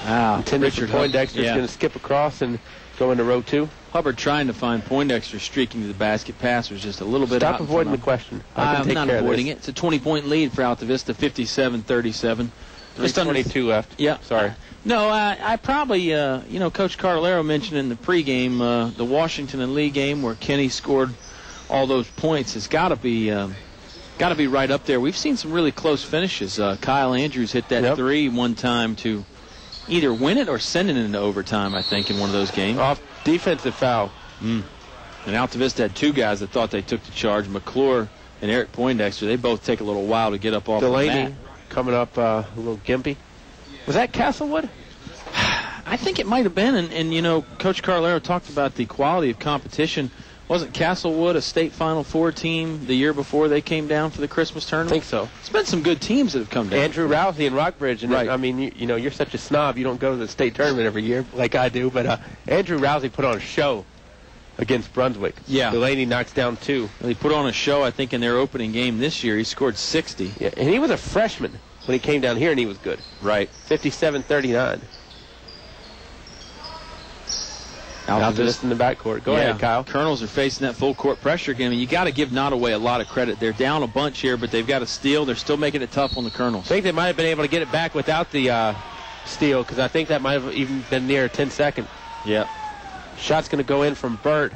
Richard Poindexter's going to skip across and go into row 2. Hubbard trying to find Poindexter streaking to the basket. Pass was just a little bit Stop out. avoiding the question. I'm not avoiding it. It's a 20-point lead for Altavista, 57-37. Just 22 left. Yeah. Sorry. No, I probably, Coach Carlero mentioned in the pregame the Washington and Lee game where Kenny scored all those points has got to be right up there. We've seen some really close finishes. Kyle Andrews hit that 3 one time to either win it or send it into overtime, I think, in one of those games. Off defensive foul. And Altavista had 2 guys that thought they took the charge. McClure and Eric Poindexter, they both take a little while to get up off Delaney the mat. Coming up a little gimpy. Was that Castlewood? I think it might have been. And Coach Carlero talked about the quality of competition. Wasn't Castlewood a state Final Four team the year before they came down for the Christmas tournament? I think so. It's been some good teams that have come down. Andrew Rousey and Rockbridge. And right. I mean, you're such a snob. You don't go to the state tournament every year like I do. But Andrew Rousey put on a show against Brunswick. Yeah. Delaney knocks down 2. He put on a show, I think, in their opening game this year. He scored 60. Yeah, and he was a freshman when he came down here, and he was good. Right. 57-39. Altavista in the backcourt. Go ahead, Kyle. Colonels are facing that full court pressure game, and you got to give Nottaway a lot of credit. They're down a bunch here, but they've got a steal. They're still making it tough on the Colonels. I think they might have been able to get it back without the steal, because I think that might have even been near 10 seconds. Yeah. Shot's going to go in from Burt.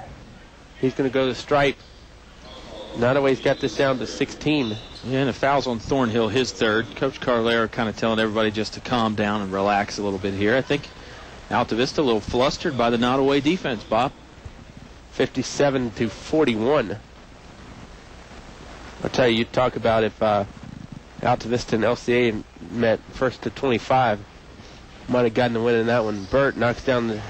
He's going to go to the stripe. Nottaway's got this down to 16. Yeah, and a foul's on Thornhill, his 3rd. Coach Carlero kind of telling everybody just to calm down and relax a little bit here. I think Altavista a little flustered by the Nottaway defense, Bob. 57-41. I'll tell you talk about if Altavista and LCA met 1st to 25. might have gotten the win in that one. Burt knocks down the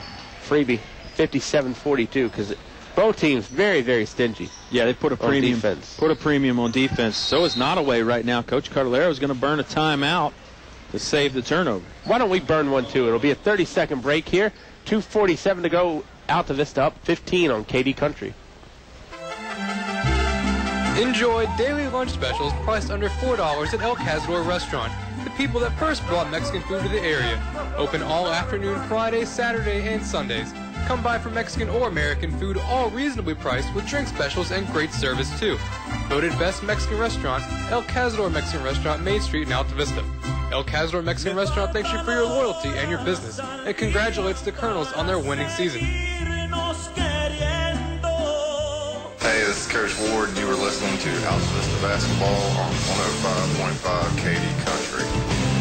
freebie, 57-42, because both teams very, very stingy. Yeah, they put a premium defense. Put a premium on defense. So is Nottaway right now. Coach Cardellaro is going to burn a timeout to save the turnover. Why don't we burn one too? It'll be a 30-second break here. 2:47 to go. Altavista up 15 on KD Country. Enjoy daily lunch specials priced under $4 at El Cazador Restaurant. The people that first brought Mexican food to the area. Open all afternoon Friday, Saturday, and Sundays. Come by for Mexican or American food, all reasonably priced with drink specials and great service too. Voted best Mexican restaurant, El Cazador Mexican Restaurant, Main Street in Altavista. El Cazador Mexican Restaurant thanks you for your loyalty and your business and congratulates the Colonels on their winning season. Hey, this is Coach Ward, and you were listening to Altavista Basketball on 105.5 KD Country.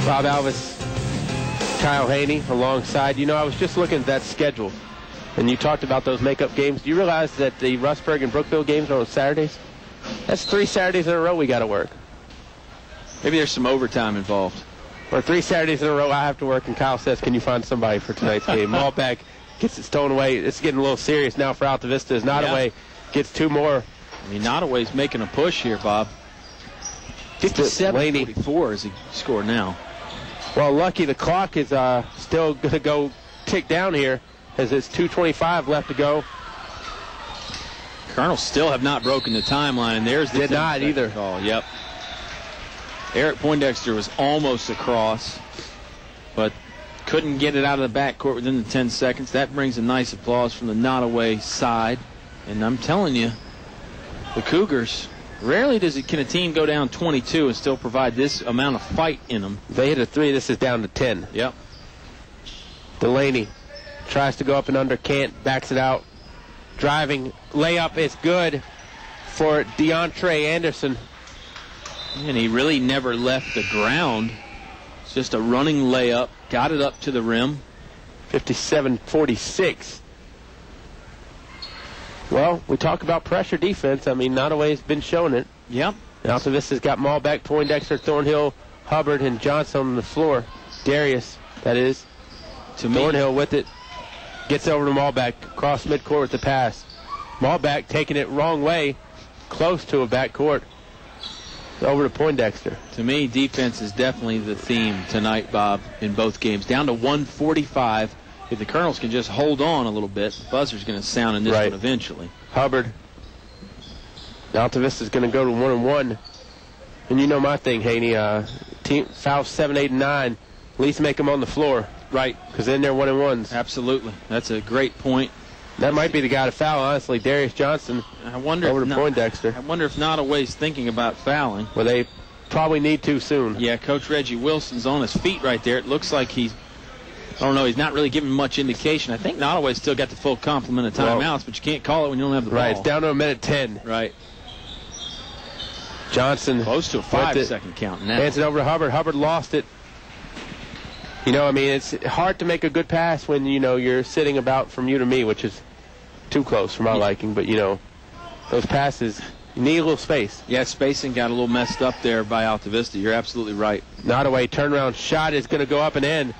Rob Alvis, Kyle Haney alongside. You know, I was just looking at that schedule, and you talked about those makeup games. Do you realize that the Rustburg and Brookville games are on Saturdays? That's 3 Saturdays in a row we got to work. Maybe there's some overtime involved. Or 3 Saturdays in a row I have to work, and Kyle says, can you find somebody for tonight's game? Malbeck gets it stolen away. It's getting a little serious now for Altavista. As Nottaway gets 2 more. I mean, Nottaway's making a push here, Bob. 57-44 as he scored now. Well, lucky the clock is still going to go tick down here as it's 2:25 left to go. Colonels still have not broken the timeline, and there's the did not either. Call. Yep. Eric Poindexter was almost across, but couldn't get it out of the backcourt within the 10 seconds. That brings a nice applause from the Nottaway side. And I'm telling you, the Cougars, rarely can a team go down 22 and still provide this amount of fight in them. They hit a 3. This is down to 10. Yep. Delaney tries to go up and under, can't, backs it out. Driving, layup is good for DeAndre Anderson. And he really never left the ground. It's just a running layup. Got it up to the rim. 57-46. Well, we talk about pressure defense. I mean, Nottaway's been showing it. Yep. Altavista's got Malbeck, Poindexter, Thornhill, Hubbard, and Johnson on the floor. Darius, that is. Thornhill with it. Gets over to Malbeck. Across midcourt with the pass. Malbeck taking it wrong way. Close to a backcourt. Over to Poindexter. To me, defense is definitely the theme tonight, Bob, in both games. Down to 145. If the Colonels can just hold on a little bit, the buzzer's going to sound in this one eventually. Hubbard. Altavista's going to go to 1-1. And you know my thing, Haney. Team foul 7, 8, and 9. At least make them on the floor. Right. Because then they're 1-1s. Absolutely. That's a great point. That might be the guy to foul, honestly. Darius Johnson over to Poindexter. I wonder if Nottaway's thinking about fouling. Well, they probably need to soon. Yeah, Coach Reggie Wilson's on his feet right there. It looks like he's, I don't know, he's not really giving much indication. I think Nottaway's still got the full complement of timeouts, but you can't call it when you don't have the ball. Right, it's down to a minute 10. Right. Johnson. Close to a 5-second count now. Hands it over to Hubbard. Hubbard lost it. You know, I mean, it's hard to make a good pass when, you know, you're sitting about from you to me, which is too close for my liking. But, you know, those passes, you need a little space. Yeah, spacing got a little messed up there by Altavista. You're absolutely right. Nottaway turnaround shot is going to go up and in.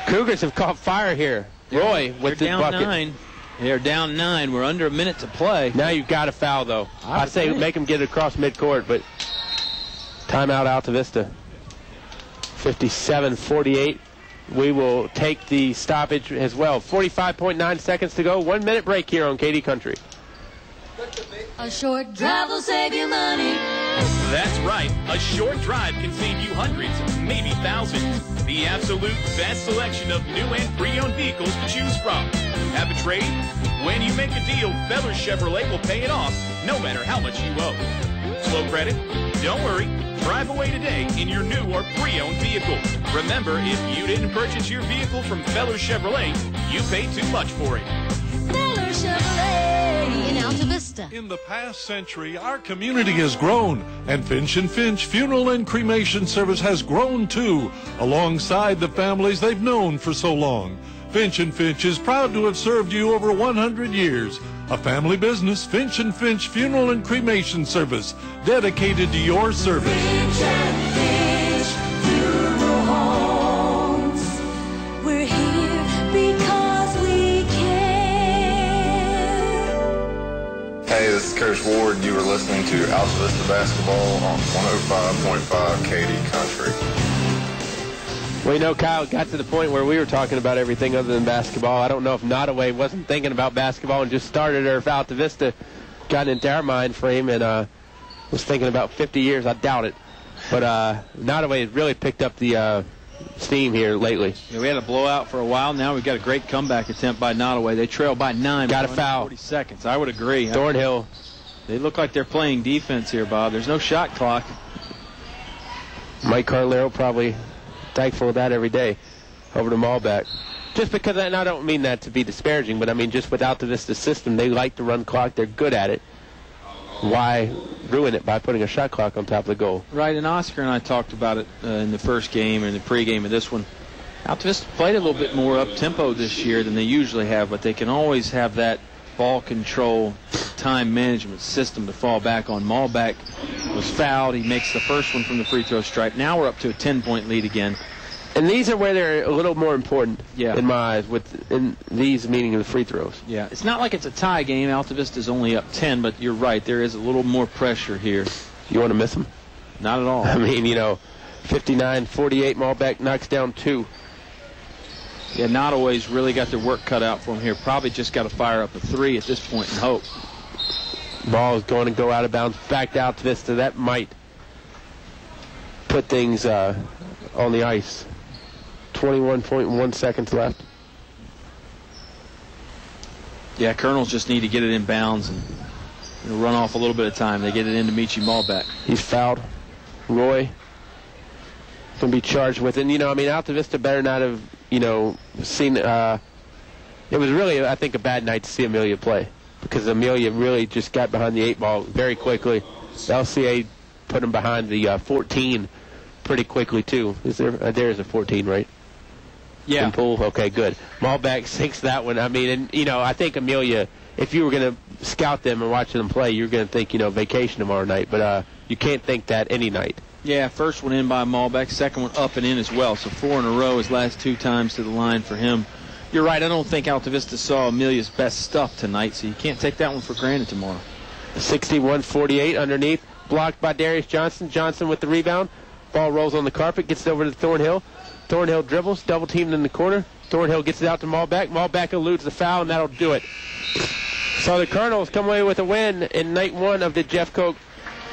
Cougars have caught fire here. Roy with the bucket. Down 9. They're down 9. We're under a minute to play. Now you've got to foul, though. I say make them get it across midcourt, but timeout Altavista. 57-48. We will take the stoppage as well. 45.9 seconds to go. 1 minute break here on KD Country. A short drive will save you money. That's right. A short drive can save you hundreds, maybe thousands. The absolute best selection of new and pre-owned vehicles to choose from. Have a trade? When you make a deal, Feller Chevrolet will pay it off, no matter how much you owe. Slow credit? Don't worry. Drive away today in your new or pre-owned vehicle. Remember, if you didn't purchase your vehicle from Feller Chevrolet, you paid too much for it. Feller Chevrolet in Altavista. In the past century, our community has grown, and Finch & Finch Funeral and Cremation Service has grown too, alongside the families they've known for so long. Finch & Finch is proud to have served you over 100 years. A family business, Finch & Finch Funeral and Cremation Service, dedicated to your service. Finch & Finch Funeral Homes. listening to Altavista Basketball on 105.5 KD Country. Well, you know, Kyle, it got to the point where we were talking about everything other than basketball. I don't know if Nottaway wasn't thinking about basketball and just started, or if Altavista got into our mind frame and was thinking about 50 years. I doubt it. But Nottaway has really picked up the steam here lately. Yeah, we had a blowout for a while. Now we've got a great comeback attempt by Nottaway. They trail by 9. Got a foul. 40 seconds. I would agree. Thornhill. They look like they're playing defense here, Bob. There's no shot clock. Mike Carlero probably thankful of that every day over to Malbec. Just because, and I don't mean that to be disparaging, but I mean just without the system, they like to run clock. They're good at it. Why ruin it by putting a shot clock on top of the goal? Right, and Oscar and I talked about it in the first game or in the pregame of this one. Altavista played a little bit more up-tempo this year than they usually have, but they can always have that ball control, time management system to fall back on. Malbec was fouled. He makes the first one from the free throw stripe. Now we're up to a 10-point lead again. And these are where they're a little more important, in my eyes, in these meaning the free throws. Yeah, it's not like it's a tie game. Altavista's only up 10, but you're right. There is a little more pressure here. You want to miss them? Not at all. I mean, 59-48, Malbec knocks down 2. Yeah, Nottaway's really got their work cut out for him here. Probably just got to fire up a 3 at this point and hope. Ball is going to go out of bounds back to Altavista. That might put things on the ice. 21.1 seconds left. Yeah, Colonels just need to get it in bounds and run off a little bit of time. They get it into Michi Malbec. He's fouled. Roy going to be charged with it. And, Altavista better not have, seen it was really, I think, a bad night to see Amelia play, because Amelia really just got behind the 8 ball very quickly. The LCA put him behind the 14 pretty quickly, too. There's a 14, right? Yeah. Pool? Okay, good. Malbec sinks that one. I mean, and, I think Amelia, if you were going to scout them and watch them play, you're going to think, vacation tomorrow night. But you can't think that any night. Yeah, first one in by Malbec, second one up and in as well. So 4 in a row, his last 2 times to the line for him. You're right, I don't think Altavista saw Amelia's best stuff tonight, so you can't take that one for granted tomorrow. 61-48 underneath, blocked by Darius Johnson. Johnson with the rebound. Ball rolls on the carpet, gets it over to Thornhill. Thornhill dribbles, double teamed in the corner. Thornhill gets it out to Malbec. Malbec eludes the foul, and that'll do it. So the Colonels come away with a win in night 1 of the Jeff Koch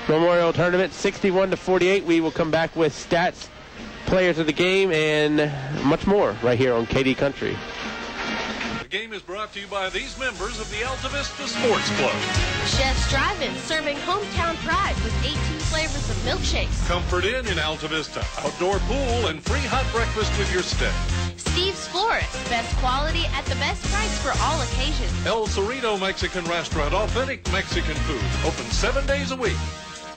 Memorial Tournament, 61-48. We will come back with stats, players of the game, and much more right here on KD Country. The game is brought to you by these members of the Altavista Sports Club. Chef's Drive-In, serving hometown pride with 18 flavors of milkshakes. Comfort Inn in Altavista, outdoor pool, and free hot breakfast with your stay. Steve's Florist, best quality at the best price for all occasions. El Cerrito Mexican Restaurant, authentic Mexican food, open 7 days a week.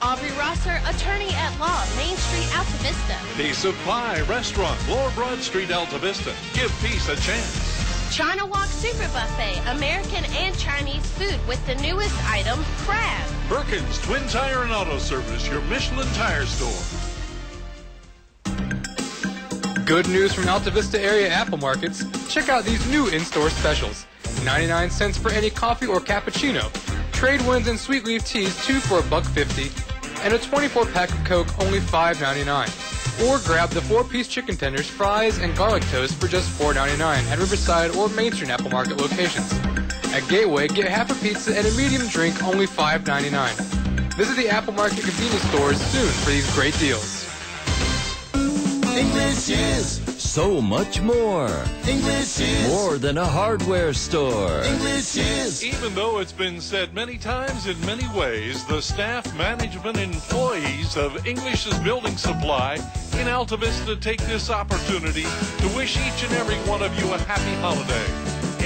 Aubrey Rosser, attorney at law, Main Street, Altavista. Piece of Pie Restaurant, Lower Broad Street, Altavista. Give peace a chance. China Walk Super Buffet, American and Chinese food with the newest item, crab. Perkins Twin Tire and Auto Service, your Michelin tire store. Good news from Altavista area Apple Markets. Check out these new in-store specials. 99 cents for any coffee or cappuccino. Trade winds and sweet leaf teas, 2 for $1.50. And a 24-pack of Coke, only $5.99. Or grab the 4-piece chicken tenders, fries, and garlic toast for just $4.99 at Riverside or Main Street Apple Market locations. At Gateway, get half a pizza and a medium drink, only $5.99. Visit the Apple Market convenience stores soon for these great deals. English is so much more. English is more than a hardware store. English is. Even though it's been said many times in many ways, the staff, management, and employees of English's Building Supply in Altavista take this opportunity to wish each and every one of you a happy holiday.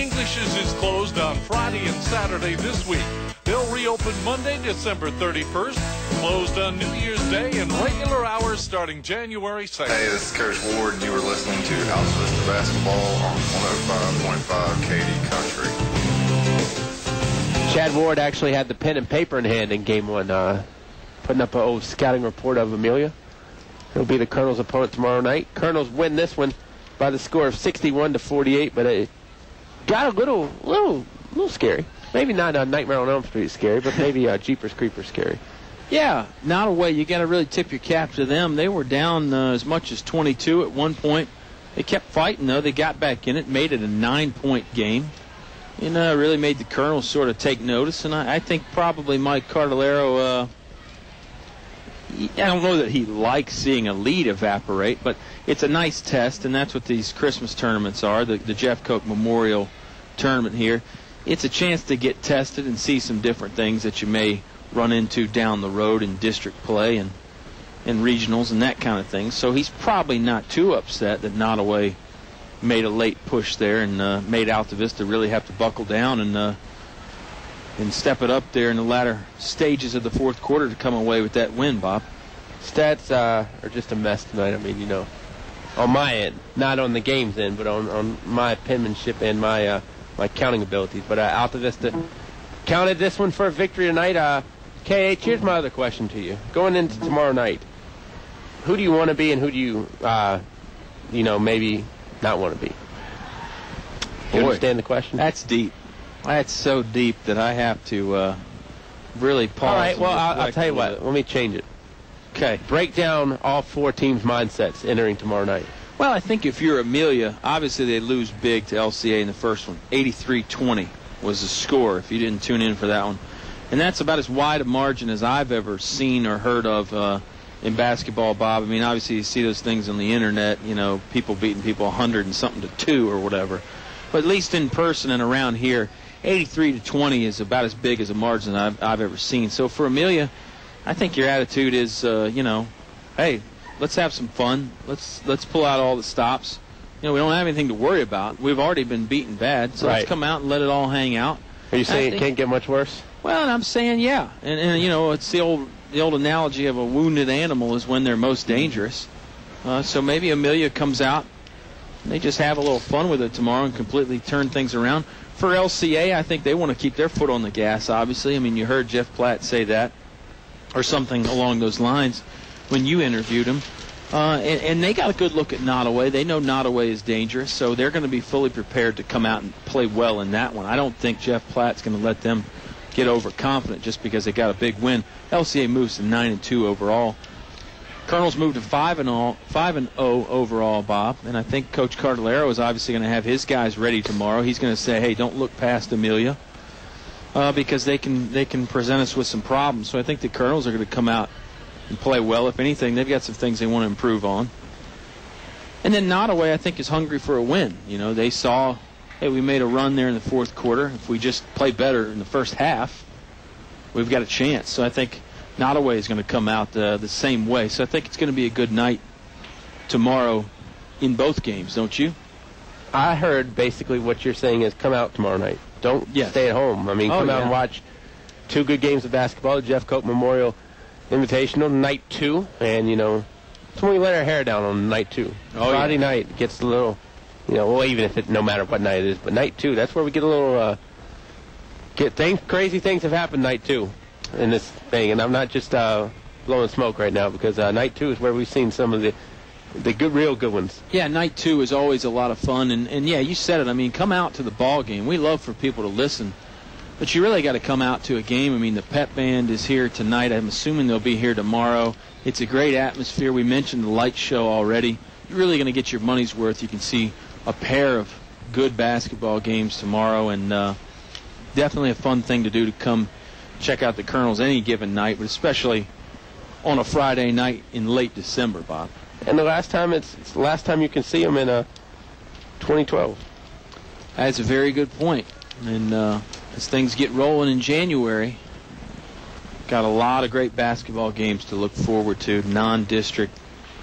English's is closed on Friday and Saturday this week. They'll reopen Monday, December 31st, closed on New Year's Day, and regular hours starting January 2nd. Hey, this is Coach Ward, and you are listening to Altavista Basketball on 105.5 KD Country. Chad Ward actually had the pen and paper in hand in Game 1, putting up an old scouting report of Amelia. He'll be the Colonels' opponent tomorrow night. Colonels win this one by the score of 61-48, but it got a little scary. maybe not Nightmare on Elm Street scary, but maybe Jeepers Creepers scary. Yeah, Nottaway, you got to really tip your cap to them. They were down as much as 22 at one point. They kept fighting, though. They got back in it, made it a 9-point game. And really made the Colonels sort of take notice. And I think probably Mike Cardellaro, I don't know that he likes seeing a lead evaporate, but it's a nice test, and that's what these Christmas tournaments are, the Jeff Koch Memorial Tournament here. It's a chance to get tested and see some different things that you may run into down the road in district play and regionals and that kind of thing. So he's probably not too upset that Nottaway made a late push there and made Altavista really have to buckle down and step it up there in the latter stages of the fourth quarter to come away with that win, Bob. Stats are just a mess tonight. I mean, you know, on my end, not on the game's end, but on my penmanship and my counting abilities. But Altavista counted this one for a victory tonight. KH, here's my other question to you. Going into tomorrow night, who do you want to be and who do you, maybe not want to be? You understand the question? That's deep. That's so deep that I have to really pause. All right, well, I'll tell you what. Let me change it. Okay. Break down all four teams' mindsets entering tomorrow night. Well, I think if you're Amelia, obviously they lose big to LCA in the first one. 83-20 was the score, if you didn't tune in for that one. And that's about as wide a margin as I've ever seen or heard of in basketball, Bob. I mean, obviously you see those things on the internet, you know, people beating people 100 and something to 2 or whatever. But at least in person and around here, 83-20 is about as big as a margin I've ever seen. So for Amelia, I think your attitude is, hey, let's have some fun. Let's pull out all the stops. You know, we don't have anything to worry about. We've already been beaten bad, so let's come out and let it all hang out. Are you saying it can't get much worse? Well, I'm saying yeah, and you know, it's the old analogy of a wounded animal is when they're most dangerous. So maybe Amelia comes out, and they just have a little fun with it tomorrow and completely turn things around. For LCA, I think they want to keep their foot on the gas, obviously. I mean, you heard Jeff Platt say that, or something along those lines when you interviewed him. And they got a good look at Nottaway. They know Nottaway is dangerous, so they're going to be fully prepared to come out and play well in that one. I don't think Jeff Platt's going to let them get overconfident just because they got a big win. LCA moves to 9-2 overall. Colonels moved to 5-0 overall, Bob. And I think Coach Cardellaro is obviously going to have his guys ready tomorrow. He's going to say, hey, don't look past Amelia because they can present us with some problems. So I think the Colonels are going to come out and play well. If anything, they've got some things they want to improve on. And then Nottaway, I think, is hungry for a win. You know, they saw, hey, we made a run there in the fourth quarter. If we just play better in the first half, we've got a chance. So I think Nottaway is going to come out the same way. So I think it's going to be a good night tomorrow in both games, don't you? I heard basically what you're saying is come out tomorrow night. Don't stay at home. I mean, come out and watch two good games of basketball, the Jeff Koch Memorial Invitational, night 2. And, you know, it's when we let our hair down on night 2. Friday night gets a little, you know, well, even if it, no matter what night it is, but night 2, that's where we get a little, crazy things have happened night 2 in this thing. And I'm not just blowing smoke right now because night 2 is where we've seen some of the good, real good ones. Yeah, night 2 is always a lot of fun. And yeah, you said it. I mean, come out to the ball game. We love for people to listen. But you really got to come out to a game. I mean, the pep band is here tonight. I'm assuming they'll be here tomorrow. It's a great atmosphere. We mentioned the light show already. You're really going to get your money's worth. You can see a pair of good basketball games tomorrow, and definitely a fun thing to do to come check out the Colonels any given night, but especially on a Friday night in late December, Bob. And the last time it's the last time you can see them in 2012. That's a very good point. And as things get rolling in January, got a lot of great basketball games to look forward to, non-district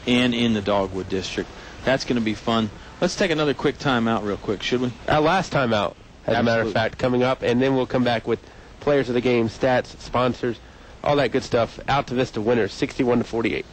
and in the Dogwood District. That's going to be fun. Let's take another quick timeout real quick, should we? Our last timeout, as a matter of fact, coming up, and then we'll come back with players of the game, stats, sponsors, all that good stuff. Altavista winners, 61-48.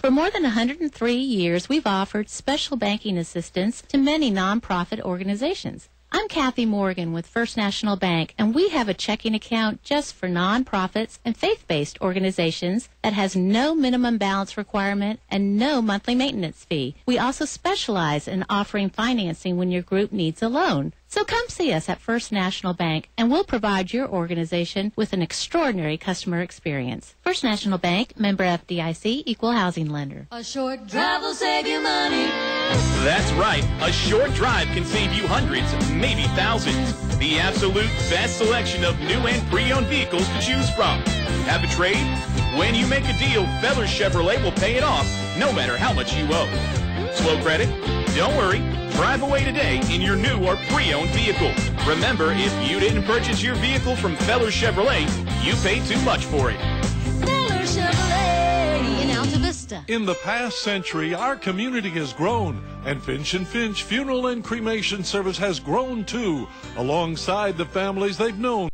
For more than 103 years, we've offered special banking assistance to many nonprofit organizations. I'm Kathy Morgan with First National Bank, and we have a checking account just for nonprofits and faith-based organizations that has no minimum balance requirement and no monthly maintenance fee. We also specialize in offering financing when your group needs a loan. So come see us at First National Bank, and we'll provide your organization with an extraordinary customer experience. First National Bank, member FDIC, equal housing lender. A short drive will save you money. That's right. A short drive can save you hundreds, maybe thousands. The absolute best selection of new and pre-owned vehicles to choose from. Have a trade? When you make a deal, Feller Chevrolet will pay it off, no matter how much you owe. Slow credit? Don't worry. Drive away today in your new or pre-owned vehicle. Remember, if you didn't purchase your vehicle from Feller Chevrolet, you paid too much for it. Feller Chevrolet in Altavista. In the past century, our community has grown, and Finch & Finch Funeral and Cremation Service has grown too, alongside the families they've known.